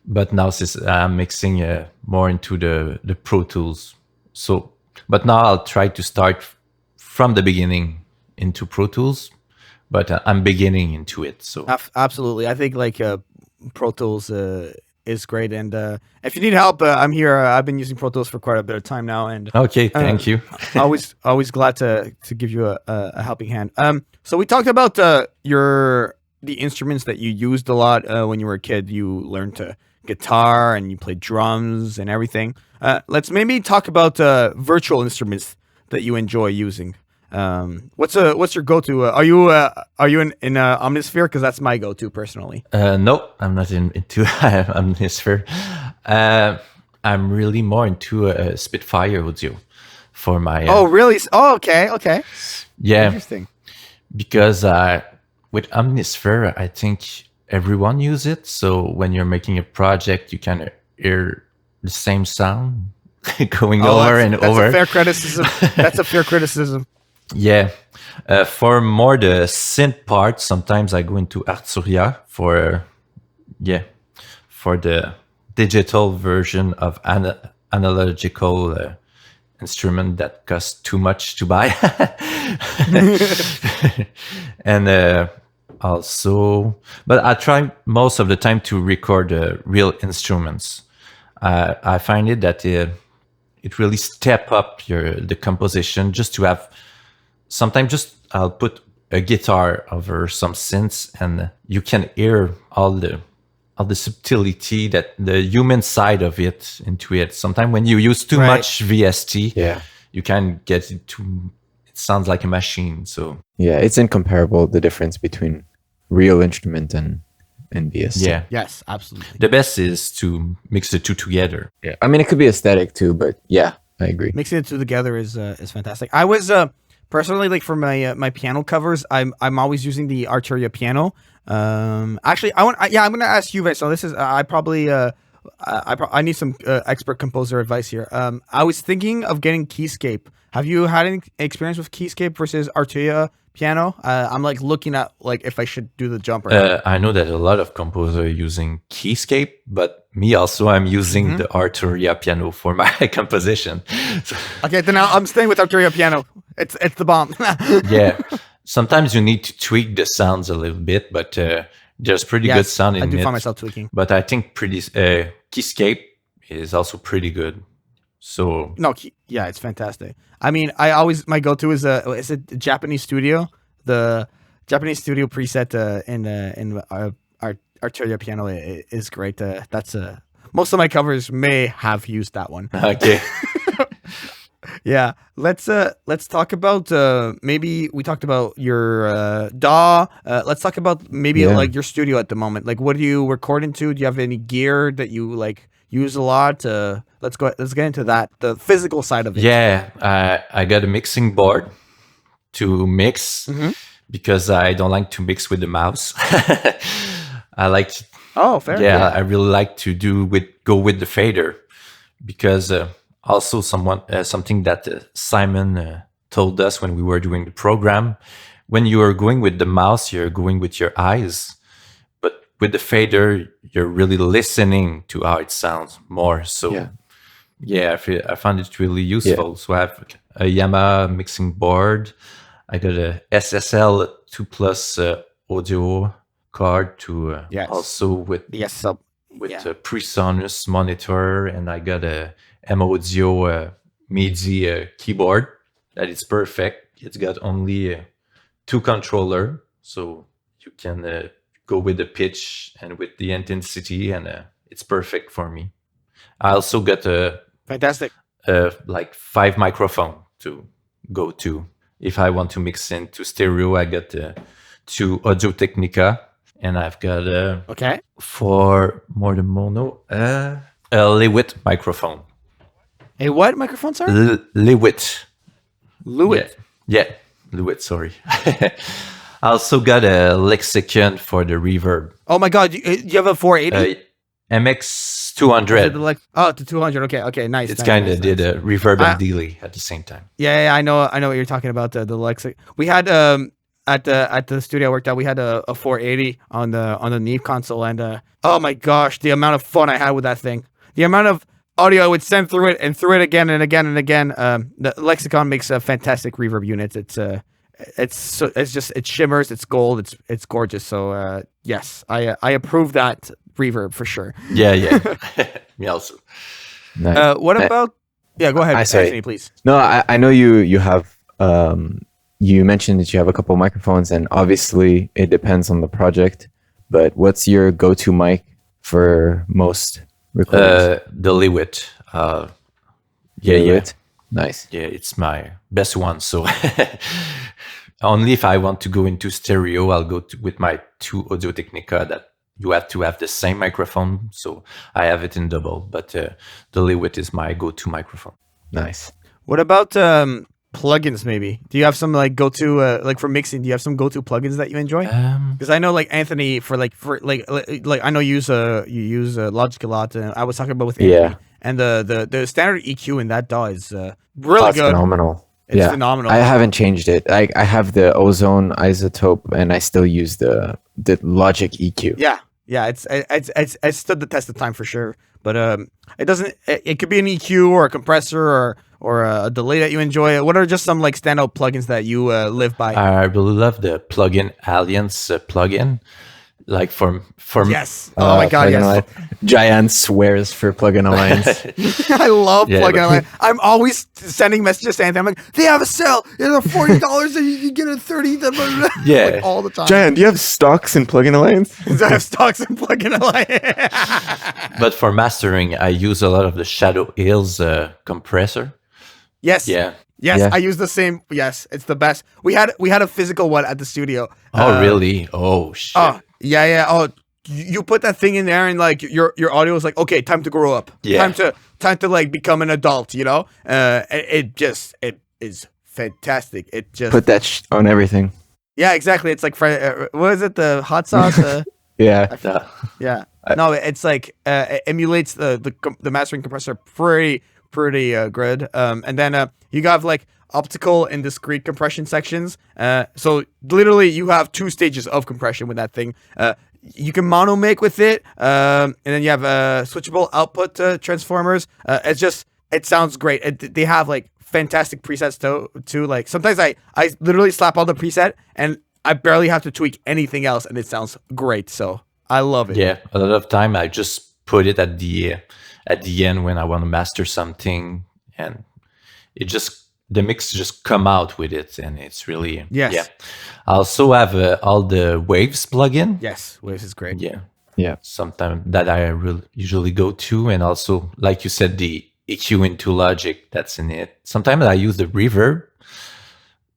But now since I'm mixing more into the Pro Tools. So, but now I'll try to start from the beginning into Pro Tools, but I'm beginning into it. So Absolutely. I think like Pro Tools is great. And if you need help, I'm here. I've been using Pro Tools for quite a bit of time now. And okay, thank you. always glad to give you a helping hand. So we talked about the instruments that you used a lot when you were a kid. You learned to guitar and you played drums and everything. Let's maybe talk about virtual instruments that you enjoy using. What's your go-to? Are you in Omnisphere? Because that's my go-to personally. No, I'm not into Omnisphere. I'm really more into Spitfire audio for my. Oh really? Oh okay. Yeah, Interesting. because with Omnisphere, I think everyone use it. So when you're making a project, you can hear the same sound going over and over. That's a fair criticism. That's a fair criticism. Yeah. For more the synth part, sometimes I go into Arturia for the digital version of analogical instrument that costs too much to buy. And also, but I try most of the time to record real instruments. I find it that it really step up the composition just to have. Sometimes just I'll put a guitar over some synths and you can hear all the subtlety, that the human side of it into it. Sometimes when you use too much VST, you can get it sounds like a machine. So yeah, it's incomparable, the difference between real instrument and VST. yeah. Yes, absolutely. The best is to mix the two together. Yeah. I mean, it could be aesthetic too, but yeah, I agree. Mixing the two together is fantastic. I was personally, like for my piano covers, I'm always using the Arturia piano. Actually, I'm gonna ask you, Vincent. So this is I need some expert composer advice here. I was thinking of getting Keyscape. Have you had any experience with Keyscape versus Arturia piano? I'm like looking at like if I should do the jump or not. I know that a lot of composers are using Keyscape, but me also, I'm using the Arturia piano for my composition. So, Okay, then I'm staying with Arturia piano. It's the bomb. yeah, sometimes you need to tweak the sounds a little bit, but There's pretty good Yes, sound in I do it. find myself tweaking. But I think Keyscape is also pretty good. So No, yeah, it's fantastic. I mean, my go-to is it Japanese Studio, the Japanese Studio preset in our Arturia piano is great. That's most of my covers may have used that one. okay. Yeah, let's talk about maybe we talked about your DAW. Let's talk about maybe like your studio at the moment. Like, what do you record into? Do you have any gear that you like use a lot? Let's get into that, the physical side of it. Yeah, I got a mixing board to mix because I don't like to mix with the mouse. I like to, Oh, fair. yeah, I really like to go with the fader because also something that Simon told us when we were doing the program, when you are going with the mouse, you're going with your eyes, but with the fader, you're really listening to how it sounds more. So yeah, I found it really useful. So I have a Yamaha mixing board. I got a SSL 2 Plus audio card to also with a PreSonus monitor, and I got a M-Audio MIDI keyboard that is perfect. It's got only 2 controller, so you can go with the pitch and with the intensity, and it's perfect for me. I also got a fantastic like 5 microphone to go to. If I want to mix into stereo, I got 2 Audio Technica, and I've got for more than mono a Lewitt microphone. A what microphone, sorry? Lewitt. Lewitt. Yeah, Lewitt, sorry. I also got a Lexicon for the reverb. Oh my god, you have a 480? MX 200. The 200. Okay, nice. It's kind of did a reverb and delay at the same time. Yeah, I know what you're talking about. The Lexicon. We had at the studio I worked at, we had a 480 on the Neve console, and oh my gosh, the amount of fun I had with that thing. The amount of audio I would send through it and through it again and again and again. The Lexicon makes a fantastic reverb unit. It shimmers, it's gold, it's gorgeous. So yes, I approve that reverb for sure. Yeah. Me also. Nice. What about? Yeah, go ahead, Anthony, please. No, I know you have. You mentioned that you have a couple microphones, and obviously it depends on the project. But what's your go-to mic for most recordings? The Lewitt. Lewitt? Nice. Yeah, it's my best one. So only if I want to go into stereo, I'll go with my 2 Audio Technica that you have to have the same microphone. So I have it in double, but the Lewitt is my go-to microphone. Nice. What about plugins? Maybe do you have some like go-to like for mixing? Do you have some go-to plugins that you enjoy? Because I know like Anthony for I know you use Logic a lot. I was talking about with Anthony, and the standard EQ in that DAW is really good. Phenomenal. It's phenomenal. I haven't changed it. I have the Ozone isotope, and I still use the Logic EQ. Yeah, it's stood the test of time for sure. But it doesn't. It could be an EQ or a compressor or a delay that you enjoy. What are just some like standout plugins that you live by? I really love the plugin Alliance plugin. Like for yes. Oh my god, yes. Jaian swears for Plugin Alliance. I love Plugin Alliance. I'm always sending messages to Anthony. I'm like, they have a sale. It's $40 and you get a 30. Yeah, like, all the time. Jaian, do you have stocks in Plugin Alliance? I have stocks in Plugin Alliance. But for mastering, I use a lot of the Shadow Hills compressor. Yes. Yeah. Yes, Yeah. I use the same. Yes, it's the best. We had a physical one at the studio. Oh, really? Oh, shit. Oh, yeah. Oh, you put that thing in there, and like your audio is like, okay, time to grow up. Yeah. Time to like become an adult. You know. It is fantastic. It just Put that on everything. Yeah, exactly. It's like what is it? The hot sauce. Yeah. Yeah. No, it's like it emulates the mastering compressor pretty good. And then you got like optical and discrete compression sections. So literally you have 2 stages of compression with that thing. You can mono make with it. And then you have switchable output transformers. It sounds great. They have like fantastic presets too. Like sometimes I literally slap on the preset and I barely have to tweak anything else, and it sounds great. So I love it. Yeah, a lot of time I just put it at the end when I want to master something, and it just the mix just come out with it, and it's really Yes. Yeah. I also have all the Waves plugin. Yes, Waves is great. Yeah, Yeah. sometimes that I usually go to, and also like you said, the EQ into Logic that's in it. Sometimes I use the reverb,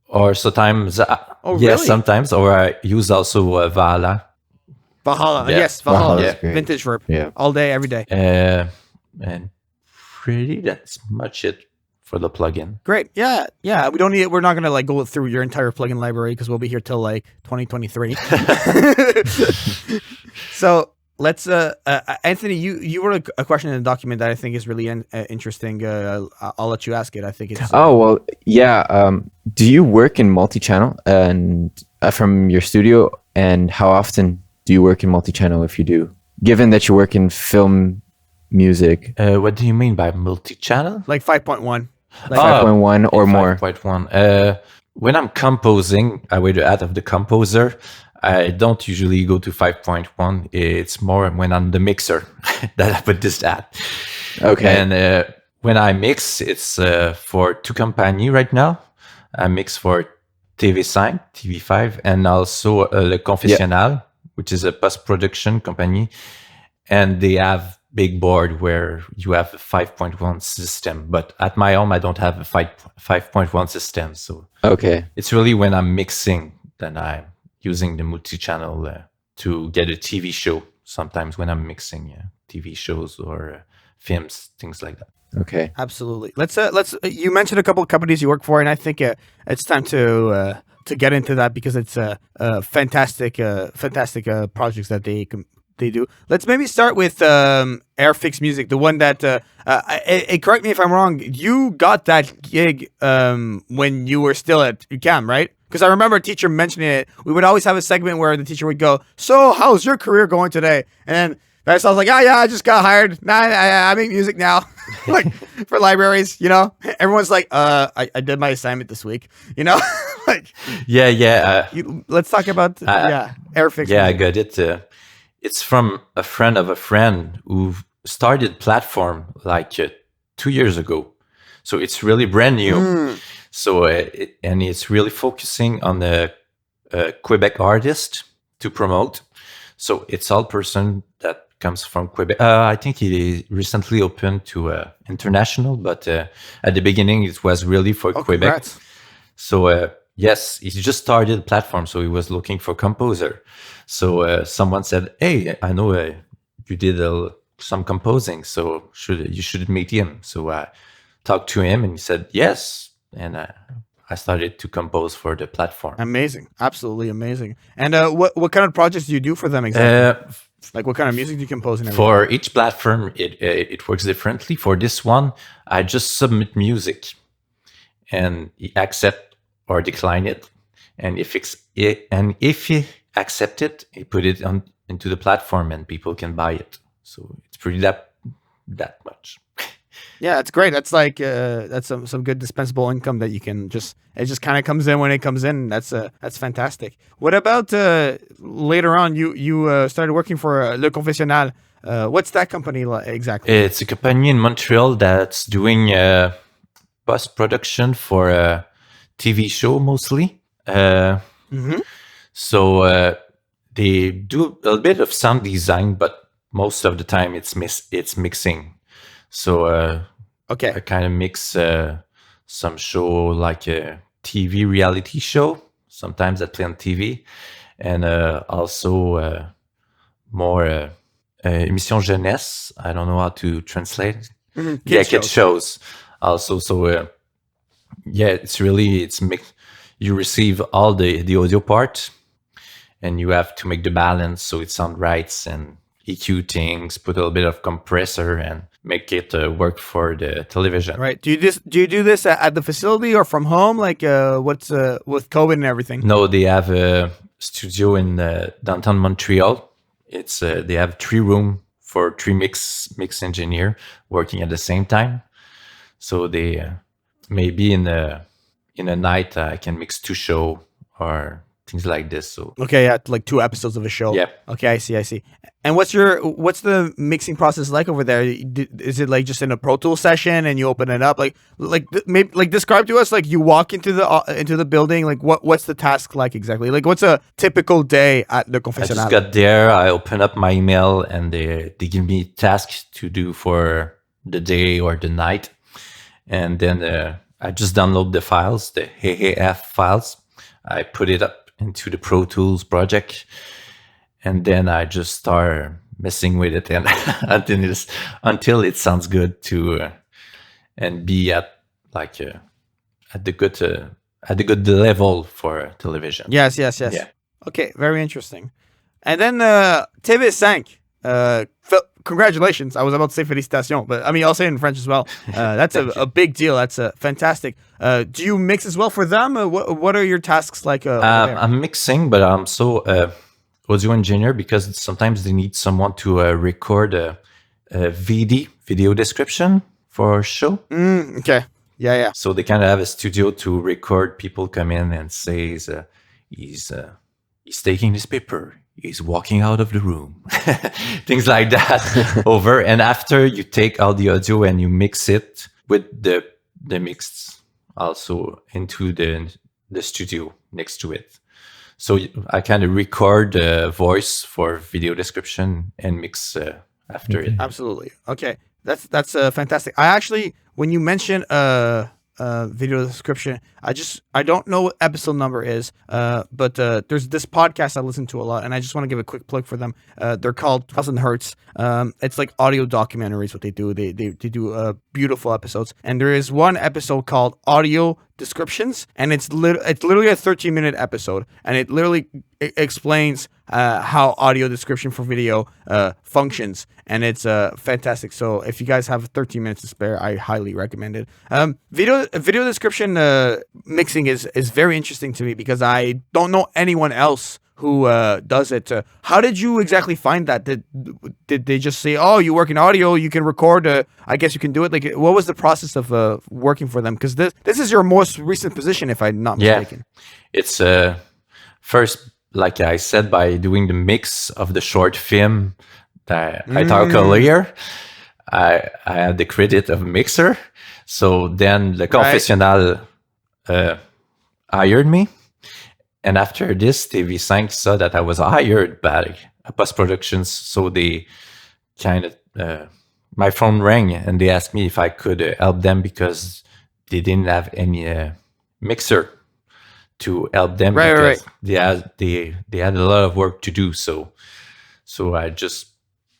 or sometimes really? sometimes, or I use also Valhalla. Valhalla, Yeah. yes, Valhalla, Valhalla's great. vintage verb, Yeah. all day, every day. And pretty that's much it for the plugin. Great, yeah. We're not gonna like go through your entire plugin library because we'll be here till like 2023. So let's, Anthony, you wrote a question in the document that I think is really interesting. I'll let you ask it. I think it's. Oh, well, yeah. Do you work in multi-channel and from your studio? And how often do you work in multi-channel if you do? Given that you work in film music, What do you mean by multi-channel? Like 5.1. Like 5.1 or more. 5.1. When I'm composing, I way to add of the composer. I don't usually go to 5.1. It's more when I'm the mixer that I put this at. Okay. And when I mix, it's for two company right now. I mix for TV5, and also Le Confessionnal, which is a post-production company. And they have big board where you have a 5.1 system. But at my home, I don't have a 5.1 system. So Okay. it's really when I'm mixing that I'm using the multi-channel to get a TV show. Sometimes when I'm mixing TV shows or films, things like that. Okay. Absolutely. Let's. You mentioned a couple of companies you work for, and I think it's time to get into that because it's fantastic projects that they do. Let's maybe start with Airfix Music, the one that. Correct me if I'm wrong. You got that gig when you were still at UQAM, right? Because I remember a teacher mentioning it. We would always have a segment where the teacher would go, "So, how's your career going today?" And then I was like, "Oh yeah, I just got hired. Nah, I make music now, like for libraries." You know, everyone's like, I did my assignment this week." You know, like Yeah. let's talk about Airfix. Yeah, I Music. got it. It's from a friend of a friend who started platform like 2 years ago. So it's really brand new. So and it's really focusing on the Quebec artist to promote. So it's all person that comes from Quebec. I think he recently opened to international, but at the beginning it was really for Quebec. Congrats. So yes, he just started a platform, so he was looking for composer. So someone said, "Hey, I know you did some composing, so you should meet him." So I talked to him, and he said yes, and I started to compose for the platform. Amazing, absolutely amazing. And what kind of projects do you do for them exactly? Like what kind of music do you compose and everything? For each platform, it works differently. For this one, I just submit music, and he accept or decline it. And if he accept it, he put it into the platform, and people can buy it. So it's pretty that much. Yeah, that's great. That's like that's some good dispensable income that you can it just kind of comes in when it comes in. That's fantastic. What about later on? You started working for Le Confessionnal. What's that company exactly? It's a company in Montreal that's doing post production for a TV show mostly. So they do a bit of sound design, but most of the time it's mixing. So Okay. I kind of mix some show like a TV reality show, sometimes that play on TV, and also more émission jeunesse. I don't know how to translate. Kid shows also. So it's mixed. You receive all the audio part, and you have to make the balance so it sounds right, and EQ things, put a little bit of compressor, and make it work for the television. Right. Do you do this at the facility or from home? Like what's with COVID and everything? No, they have a studio in downtown Montreal. It's they have 3 rooms for 3 mix engineer working at the same time. So they maybe in a night I can mix 2 show or things like this. So Okay, yeah, like 2 episodes of a show. Yeah. Okay, I see. And what's the mixing process like over there? Is it like just in a Pro Tools session and you open it up? Maybe describe to us, like, you walk into the building. Like, what's the task like exactly? Like, what's a typical day at the I Confessionnal? just got there, I open up my email, and they give me tasks to do for the day or the night. And then I just download the files, the AAF files. I put it up into the Pro Tools project, and then I just start messing with it and until it sounds good and be at the good level for television. Yes. Yeah. Okay, very interesting. And then TV5. Congratulations. I was about to say félicitations, but I mean, I'll say it in French as well. That's a big deal. That's fantastic. Do you mix as well for them? What are your tasks like? Over there? I'm mixing, but I'm so audio engineer because sometimes they need someone to record a video description for a show. Okay. Yeah. So they kind of have a studio to record people come in and say he's taking his paper. He's walking out of the room. Things like that over. And after you take all the audio and you mix it with the mix also into the studio next to it. So I kind of record voice for video description and mix after it. Absolutely. Okay. That's fantastic. I actually, when you mentioned video description, I don't know what episode number is, but there's this podcast I listen to a lot, and I just want to give a quick plug for them. They're called 1000 Hertz. It's like audio documentaries. What they do, they do beautiful episodes, and there is one episode called Audio Descriptions, and it's literally a 13-minute episode, and it literally explains how audio description for video functions, and it's fantastic. So if you guys have 13 minutes to spare, I highly recommend it. Video description mixing is very interesting to me because I don't know anyone else who does it. How did you exactly find that? Did they just say, "Oh, you work in audio, you can record"? I guess you can do it. Like, what was the process of working for them? Because this is your most recent position, if I'm not mistaken. It's first, like I said, by doing the mix of the short film that I talked earlier. I had the credit of mixer. So then the Confessionnal hired me. And after this, TV5 saw that I was hired by post-production. So they kind of, my phone rang and they asked me if I could help them because they didn't have any mixer to help them. Right. They had a lot of work to do. So I just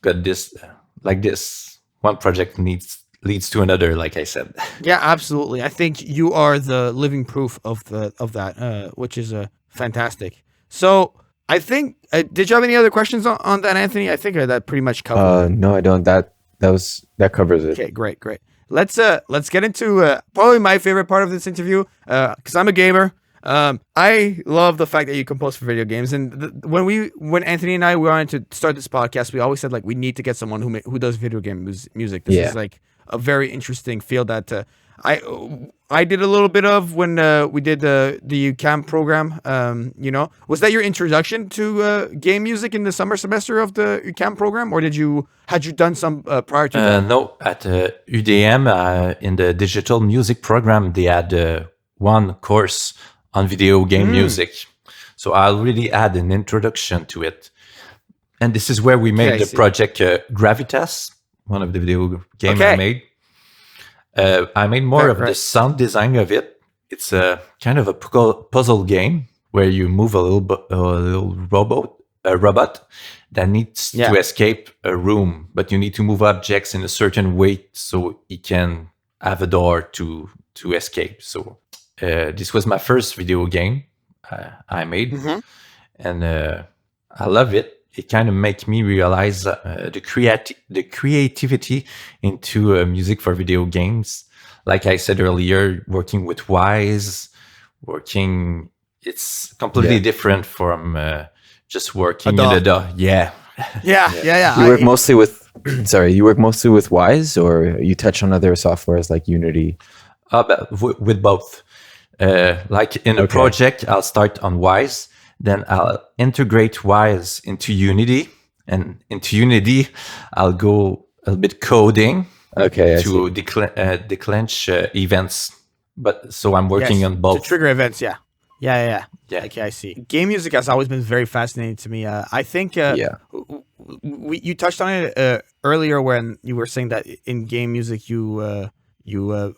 got this, like this. One project leads to another, like I said. Yeah, absolutely. I think you are the living proof of that, which is fantastic. So I think, did you have any other questions on that, Anthony? I think that pretty much covered it. No, I don't. That covers it. Okay, great. Let's get into probably my favorite part of this interview, because I'm a gamer. I love the fact that you compose for video games, and when Anthony and I wanted to start this podcast, we always said, like, we need to get someone who does video game music. This is like a very interesting field that I did a little bit of when we did the UQAM program. Was that your introduction to game music in the summer semester of the UQAM program, or had you done some prior to that? No, at UDM in the digital music program, they had one course on video game music. So I already had an introduction to it. And this is where we made the project Gravitas, one of the video games I made. I made more of the sound design of it. It's a kind of a puzzle game where you move a little robot that needs to escape a room, but you need to move objects in a certain way so it can have a door to escape. So this was my first video game I made, and I love it. It kind of makes me realize the creativity into music for video games. Like I said earlier, working with Wise, it's completely different from just working in the DAW. Yeah. You work mostly with, you work mostly with Wise, or you touch on other softwares like Unity? With both. Like in a project, I'll start on Wise. Then I'll integrate Wise into Unity, and into Unity, I'll go a bit coding to declench events. But so I'm working on both. To trigger events, yeah. Okay, I see. Game music has always been very fascinating to me. I think you touched on it earlier when you were saying that in game music you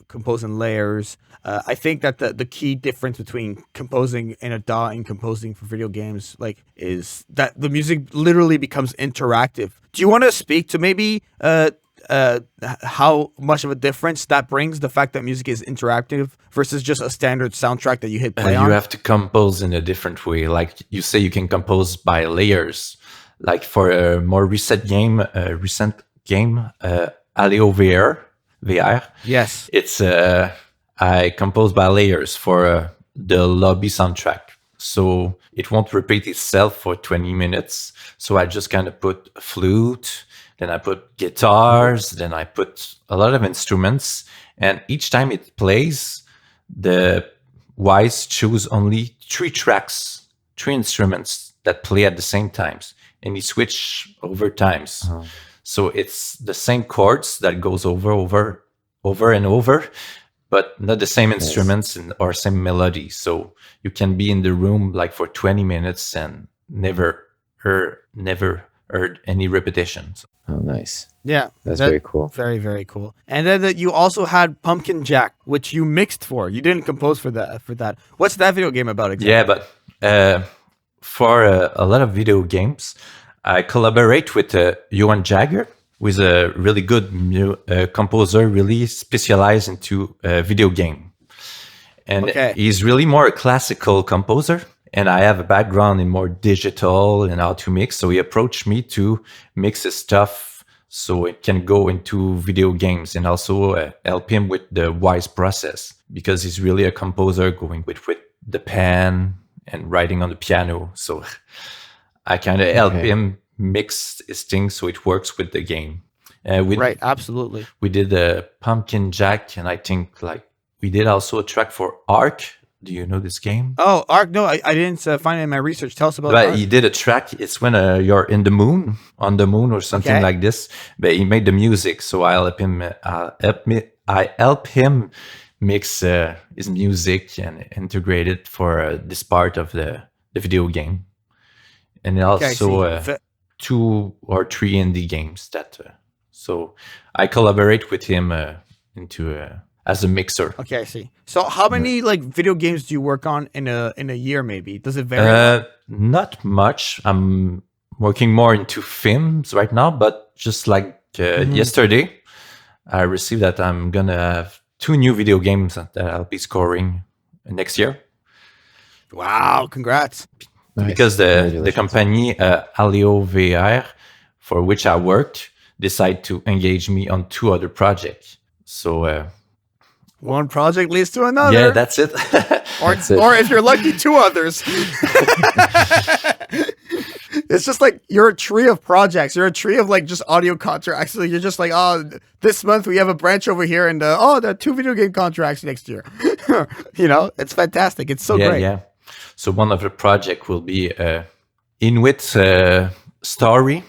compose in layers. I think that the key difference between composing in a DAW and composing for video games is that the music literally becomes interactive. Do you want to speak to maybe how much of a difference that brings, the fact that music is interactive versus just a standard soundtrack that you hit play on? You have to compose in a different way. Like you say, you can compose by layers. Like for a more recent game, Aleo VR. Yes. It's I compose by layers for the lobby soundtrack. So it won't repeat itself for 20 minutes. So I just kind of put a flute, then I put guitars, then I put a lot of instruments. And each time it plays, the Wise choose only 3 tracks, 3 instruments that play at the same times. And he switch over times. Oh. So it's the same chords that goes over and over, but not the same instruments or same melody. So you can be in the room like for 20 minutes and never heard any repetitions. Oh, nice. Yeah. That's very cool. Very, very cool. And then you also had Pumpkin Jack, which you mixed for. You didn't compose for that. What's that video game about exactly? Yeah, but for a lot of video games, I collaborate with Johan Jagger, who is a really good composer, really specialized into video game. And he's really more a classical composer. And I have a background in more digital and how to mix. So he approached me to mix his stuff so it can go into video games, and also help him with the Wise process, because he's really a composer going with the pen and writing on the piano. So I kind of help him mix his things so it works with the game. Right, absolutely. We did a Pumpkin Jack, and I think we did also a track for Ark. Do you know this game? Oh, Ark? No, I didn't find it in my research. Tell us about Ark. He did a track. It's when you're on the moon or something like this. But he made the music, so I help him. I help him mix his music and integrate it for this part of the video game, and also 2 or 3 indie games that. So I collaborate with him as a mixer. Okay, I see. So how many video games do you work on in a year? Maybe does it vary? Not much. I'm working more into films right now, but just yesterday, I received that I'm gonna have 2 new video games that I'll be scoring next year. Wow! Congrats. Because the company Aleo VR, for which I worked, decided to engage me on 2 other projects. So. One project leads to another. Yeah, that's it. Or if you're lucky, 2 others. It's just like you're a tree of projects. You're a tree of just audio contracts. So you're just like, oh, this month we have a branch over here, and there are 2 video game contracts next year. It's fantastic. It's so great. Yeah. So one of the project will be Inuit story,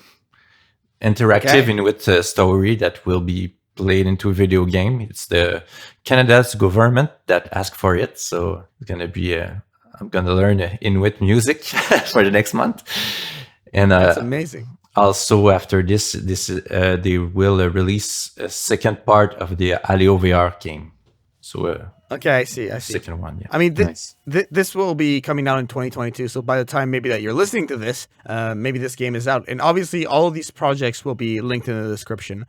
interactive Inuit story that will be played into a video game. It's the Canada's government that asked for it, so it's gonna be I'm gonna learn Inuit music for the next month. And that's amazing. Also, after this they will release a second part of the Aleo VR game. So okay, I see. Second one, yeah. I mean, this will be coming out in 2022. So by the time maybe that you're listening to this, maybe this game is out. And obviously, all of these projects will be linked in the description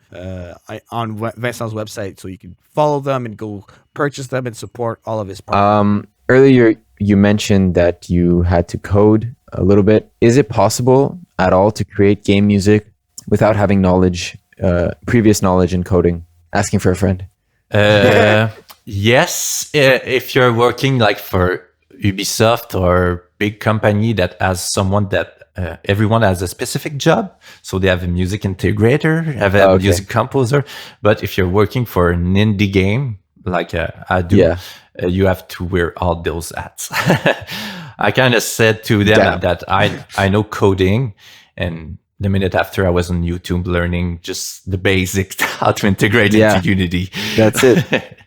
on Vincent's website, so you can follow them and go purchase them and support all of his projects. Earlier, you mentioned that you had to code a little bit. Is it possible at all to create game music without having previous knowledge in coding? Asking for a friend. Yes, if you're working for Ubisoft or big company that has someone that everyone has a specific job, so they have a music integrator, have a music composer. But if you're working for an indie game like I do, you have to wear all those hats. I kind of said to them Damn. that I know coding, and the minute after I was on YouTube learning just the basics, how to integrate Yeah. into Unity. That's it.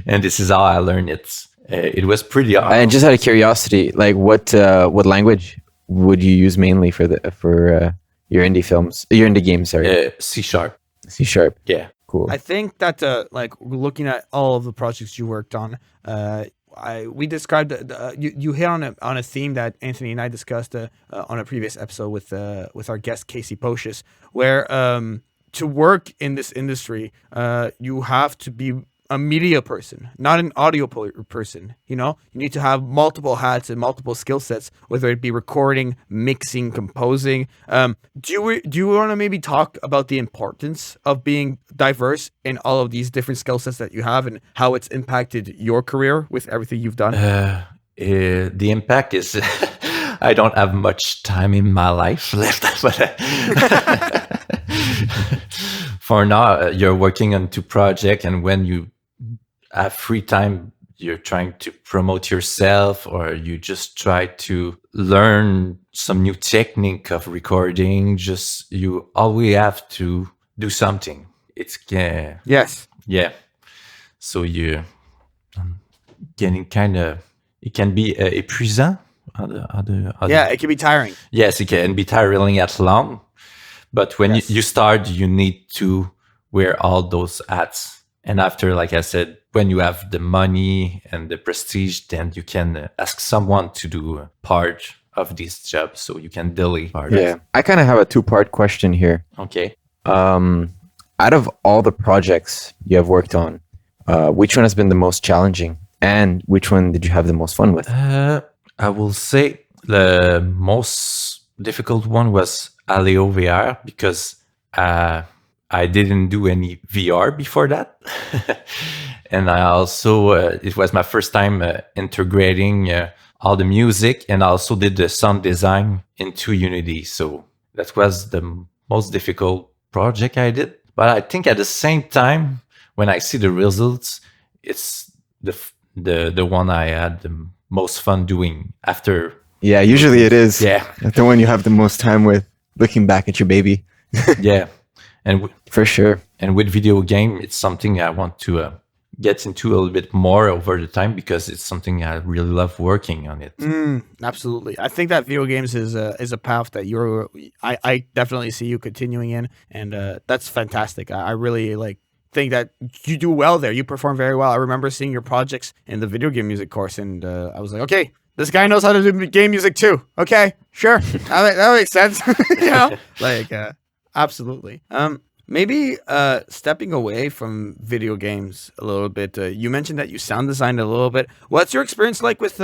And this is how I learned it. It was pretty hard. And just out of curiosity, like what language would you use mainly for your indie films, your indie games? Sorry, C#. C#. Yeah. Cool. I think that like looking at all of the projects you worked on, we described you hit on a theme that Anthony and I discussed on a previous episode with our guest Casey Pocious, where to work in this industry, you have to be a media person, not an audio person. You know, you need to have multiple hats and multiple skill sets, whether it be recording, mixing, composing. Do you want to maybe talk about the importance of being diverse in all of these different skill sets that you have, and how it's impacted your career with everything you've done? The impact is I don't have much time in my life left, but for now, you're working on 2 projects, and when you have free time, you're trying to promote yourself, or you just try to learn some new technique of recording. Just you always have to do something. It's Yes. yeah. So you getting kind of, it can be épuisant. Yeah, it can be tiring. Yes, it can be tiring at long, but when Yes. you start, you need to wear all those hats. And after, like I said, when you have the money and the prestige, then you can ask someone to do part of this job, so you can delay part. Yeah, I kind of have a 2-part question here. Okay. Out of all the projects you have worked on, which one has been the most challenging, and which one did you have the most fun with? I will say the most difficult one was Aleo VR, because I didn't do any VR before that. And I also, it was my first time integrating all the music, and I also did the sound design into Unity. So that was the most difficult project I did. But I think at the same time, when I see the results, it's the one I had the most fun doing after. Yeah, usually it is. Yeah. The one you have the most time with, looking back at your baby. Yeah. And For sure. and with video game, it's something I want to get into a little bit more over the time, because it's something I really love working on it. Absolutely. I think that video games is a path that I definitely see you continuing in, and that's fantastic. I really think that you do well there. You perform very well. I remember seeing your projects in the video game music course, and I was like, okay, this guy knows how to do game music too. Okay, sure, that makes sense. You know, absolutely. Maybe stepping away from video games a little bit. You mentioned that you sound designed a little bit. What's your experience like with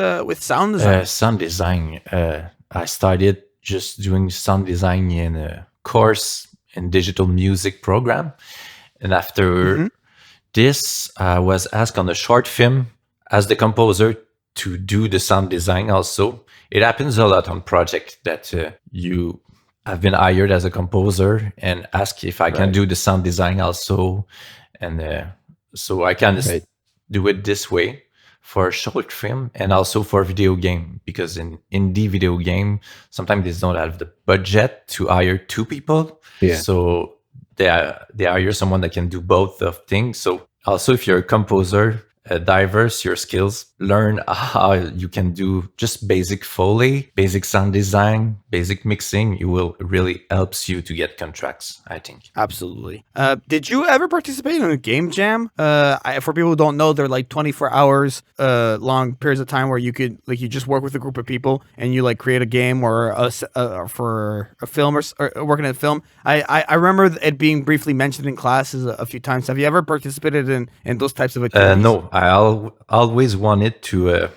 sound design? Sound design. I started just doing sound design in a course in digital music program, and after this, I was asked on a short film as the composer to do the sound design. Also, it happens a lot on projects that you have been hired as a composer and ask if I can do the sound design also, and so I can do it this way for a short film and also for video game, because in indie video game sometimes they don't have the budget to hire 2 people. Yeah. So they hire someone that can do both of things. So also, if you're a composer, diverse your skills, learn how you can do just basic Foley, basic sound design, basic mixing. It will really helps you to get contracts, I think. Absolutely. Did you ever participate in a game jam? For people who don't know, they're like 24 hours long periods of time where you could you just work with a group of people and you create a game or for a film or working in a film. I remember it being briefly mentioned in classes a few times. Have you ever participated in those types of activities? No, I always wanted to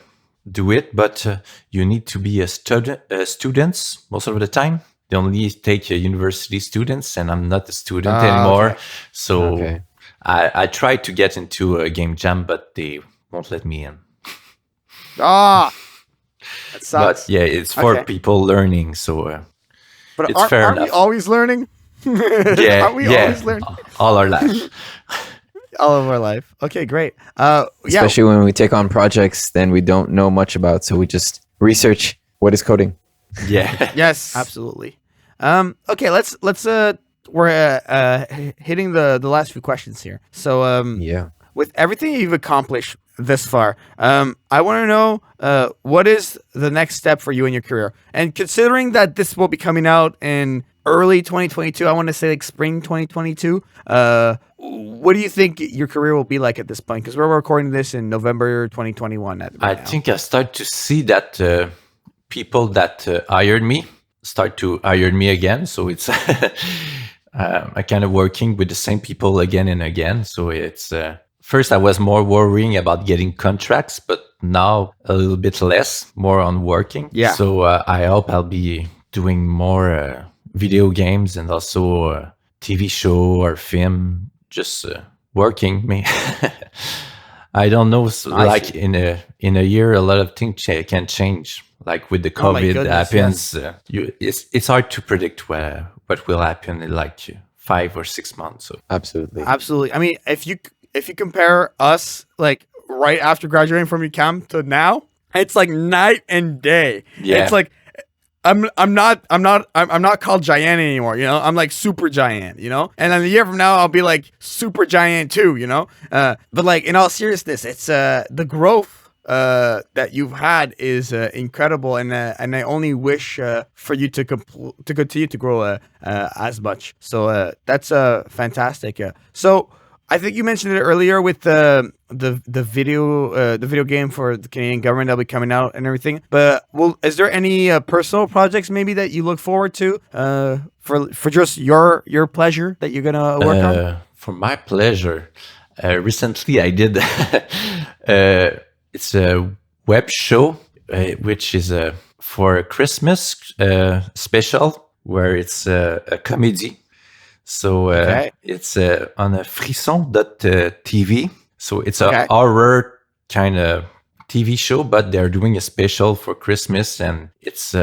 do it, but you need to be a student most of the time. They only take university students, and I'm not a student anymore. Okay. So I tried to get into a game jam, but they won't let me in. That sucks. But yeah, it's for people learning, so but it's fair aren't enough. we always learning? Yeah, Aren't we always learning? all our life. All of our life. Okay, great. Especially when we take on projects then we don't know much about, so we just research what is coding. Yeah. Yes, absolutely. Okay, let's we're hitting the last few questions here. So Yeah. with everything you've accomplished this far, I want to know what is the next step for you in your career? And considering that this will be coming out in early 2022, I want to say like spring 2022. What do you think your career will be like at this point? Because we're recording this in November 2021. I think I start to see that people that hired me start to hire me again. So it's I kind of working with the same people again and again. So it's first I was more worrying about getting contracts, but now a little bit less, more on working. Yeah. So I hope I'll be doing more video games and also TV show or film, just working me. I don't know. Like in a year, a lot of things can change. Like with the COVID happens, yes. It's hard to predict what will happen in like 5 or 6 months. So. Absolutely. Absolutely. I mean, if you compare us like right after graduating from UQAM to now, it's like night and day. Yeah. It's like I'm not called Jaian anymore, you know? I'm like super Jaian, you know? And then a year from now I'll be like super Jaian too, you know? But like in all seriousness, it's the growth that you've had is incredible, and I only wish for you to continue to grow as much. So that's fantastic. So I think you mentioned it earlier with the video game for the Canadian government that'll be coming out and everything. But is there any personal projects maybe that you look forward to for just your pleasure that you're gonna work on? For my pleasure, recently I did. It's a web show which is for a Christmas special where it's a comedy. So it's on a frisson.tv. So it's a horror kind of TV show, but they're doing a special for Christmas, and it's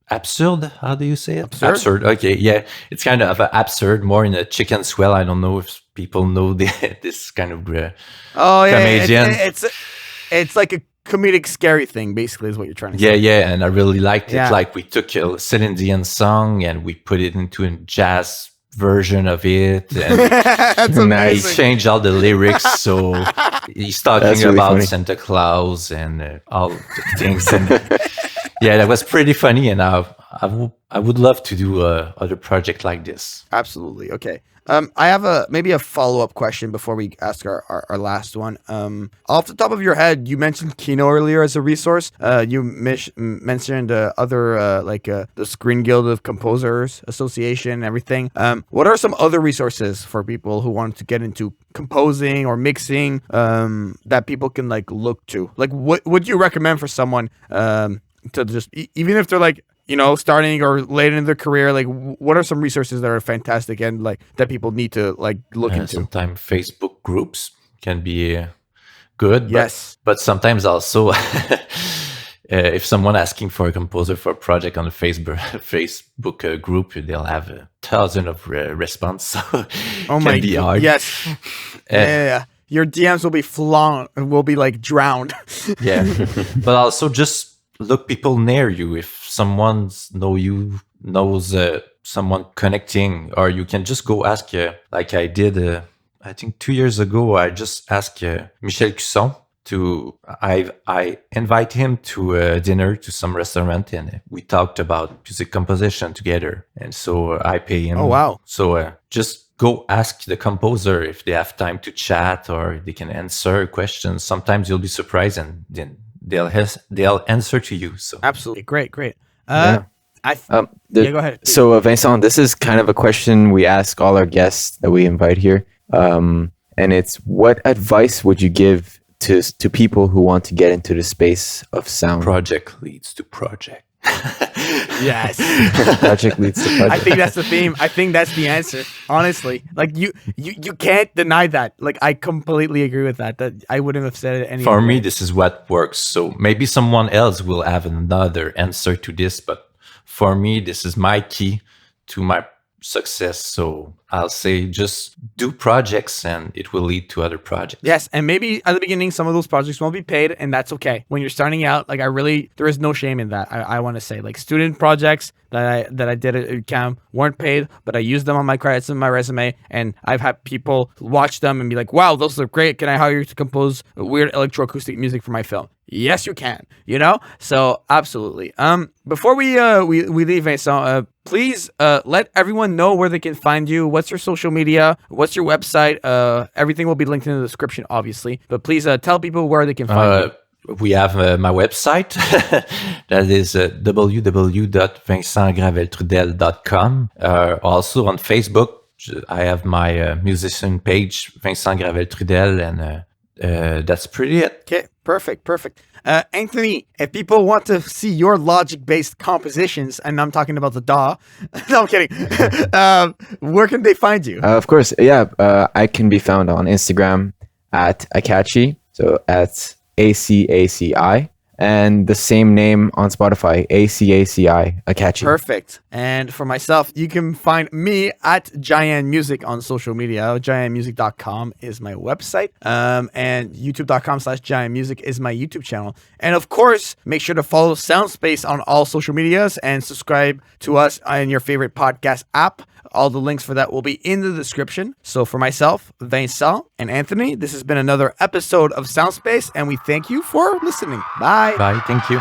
absurd. How do you say it? Absurd. Okay, yeah. It's kind of absurd, more in a chicken swell. I don't know if people know this kind of comedian. It's like a comedic scary thing, basically, is what you're trying to say. Yeah, and I really liked it. Like we took a Celine Dion song and we put it into a jazz version of it, and That's amazing. he changed all the lyrics. So he's talking really about funny. Santa Claus and all the things. And yeah, that was pretty funny. And I would love to do other project like this. Absolutely. Okay. I have maybe a follow-up question before we ask our last one. Off the top of your head, you mentioned Kino earlier as a resource. You mentioned other like the Screen Guild of Composers Association and everything. What are some other resources for people who want to get into composing or mixing that people can like look to? Like, what would you recommend for someone to just even if they're like, you know, starting or late in their career, like what are some resources that are fantastic and like that people need to like look into? Sometimes Facebook groups can be good. Yes. But sometimes also if someone asking for a composer for a project on a Facebook group, they'll have 1,000 of response. So Oh my be god. hard. Yes. Yeah. Your DMs will be like drowned. Yeah. But also just look people near you. If someone knows someone connecting, or you can just go ask, like I did, I think 2 years ago, I just asked Michel Cusson I invite him to a dinner to some restaurant, and we talked about music composition together. And so I pay him. Oh, wow. So just go ask the composer if they have time to chat or they can answer questions. Sometimes you'll be surprised, and then they'll answer to you. So Absolutely. Great. Yeah. Go ahead. So, Vincent, this is kind of a question we ask all our guests that we invite here. And it's, what advice would you give to people who want to get into the space of sound? project leads to project. Yes. Project leads to project. I think that's the theme. I think that's the answer. Honestly, like you can't deny that. Like I completely agree with that. That I wouldn't have said it any. For other me, way. this is what works. So maybe someone else will have another answer to this, but for me, this is my key to success. So I'll say just do projects and it will lead to other projects. Yes, and maybe at the beginning, some of those projects won't be paid, and that's okay. When you're starting out, like there is no shame in that. I want to say, like student projects that I did at CAM weren't paid, but I used them on my credits and my resume, and I've had people watch them and be like, wow, those look great. Can I hire you to compose weird electroacoustic music for my film? Yes, you can, So absolutely. Before we leave, Vincent, please let everyone know where they can find you. What's your social media? What's your website? Everything will be linked in the description, obviously. But please tell people where they can find you. We have my website. That is www.vincentgraveltrudel.com. Also on Facebook, I have my musician page, Vincent Gravel Trudel, and that's pretty it. Okay, perfect. Anthony, if people want to see your logic-based compositions, and I'm talking about the DAW, no, I'm kidding. Where can they find you? Of course, yeah. I can be found on Instagram at Akachi, so at ACACI, and the same name on Spotify, ACACI, Akachi. Perfect. And for myself, you can find me at JaianMusic on social media. JaianMusic.com is my website. And YouTube.com/JaianMusic is my YouTube channel. And of course, make sure to follow Soundspace on all social medias and subscribe to us in your favorite podcast app. All the links for that will be in the description. So for myself, Vincent, and Anthony, this has been another episode of Soundspace, and we thank you for listening. Bye. Bye. Thank you.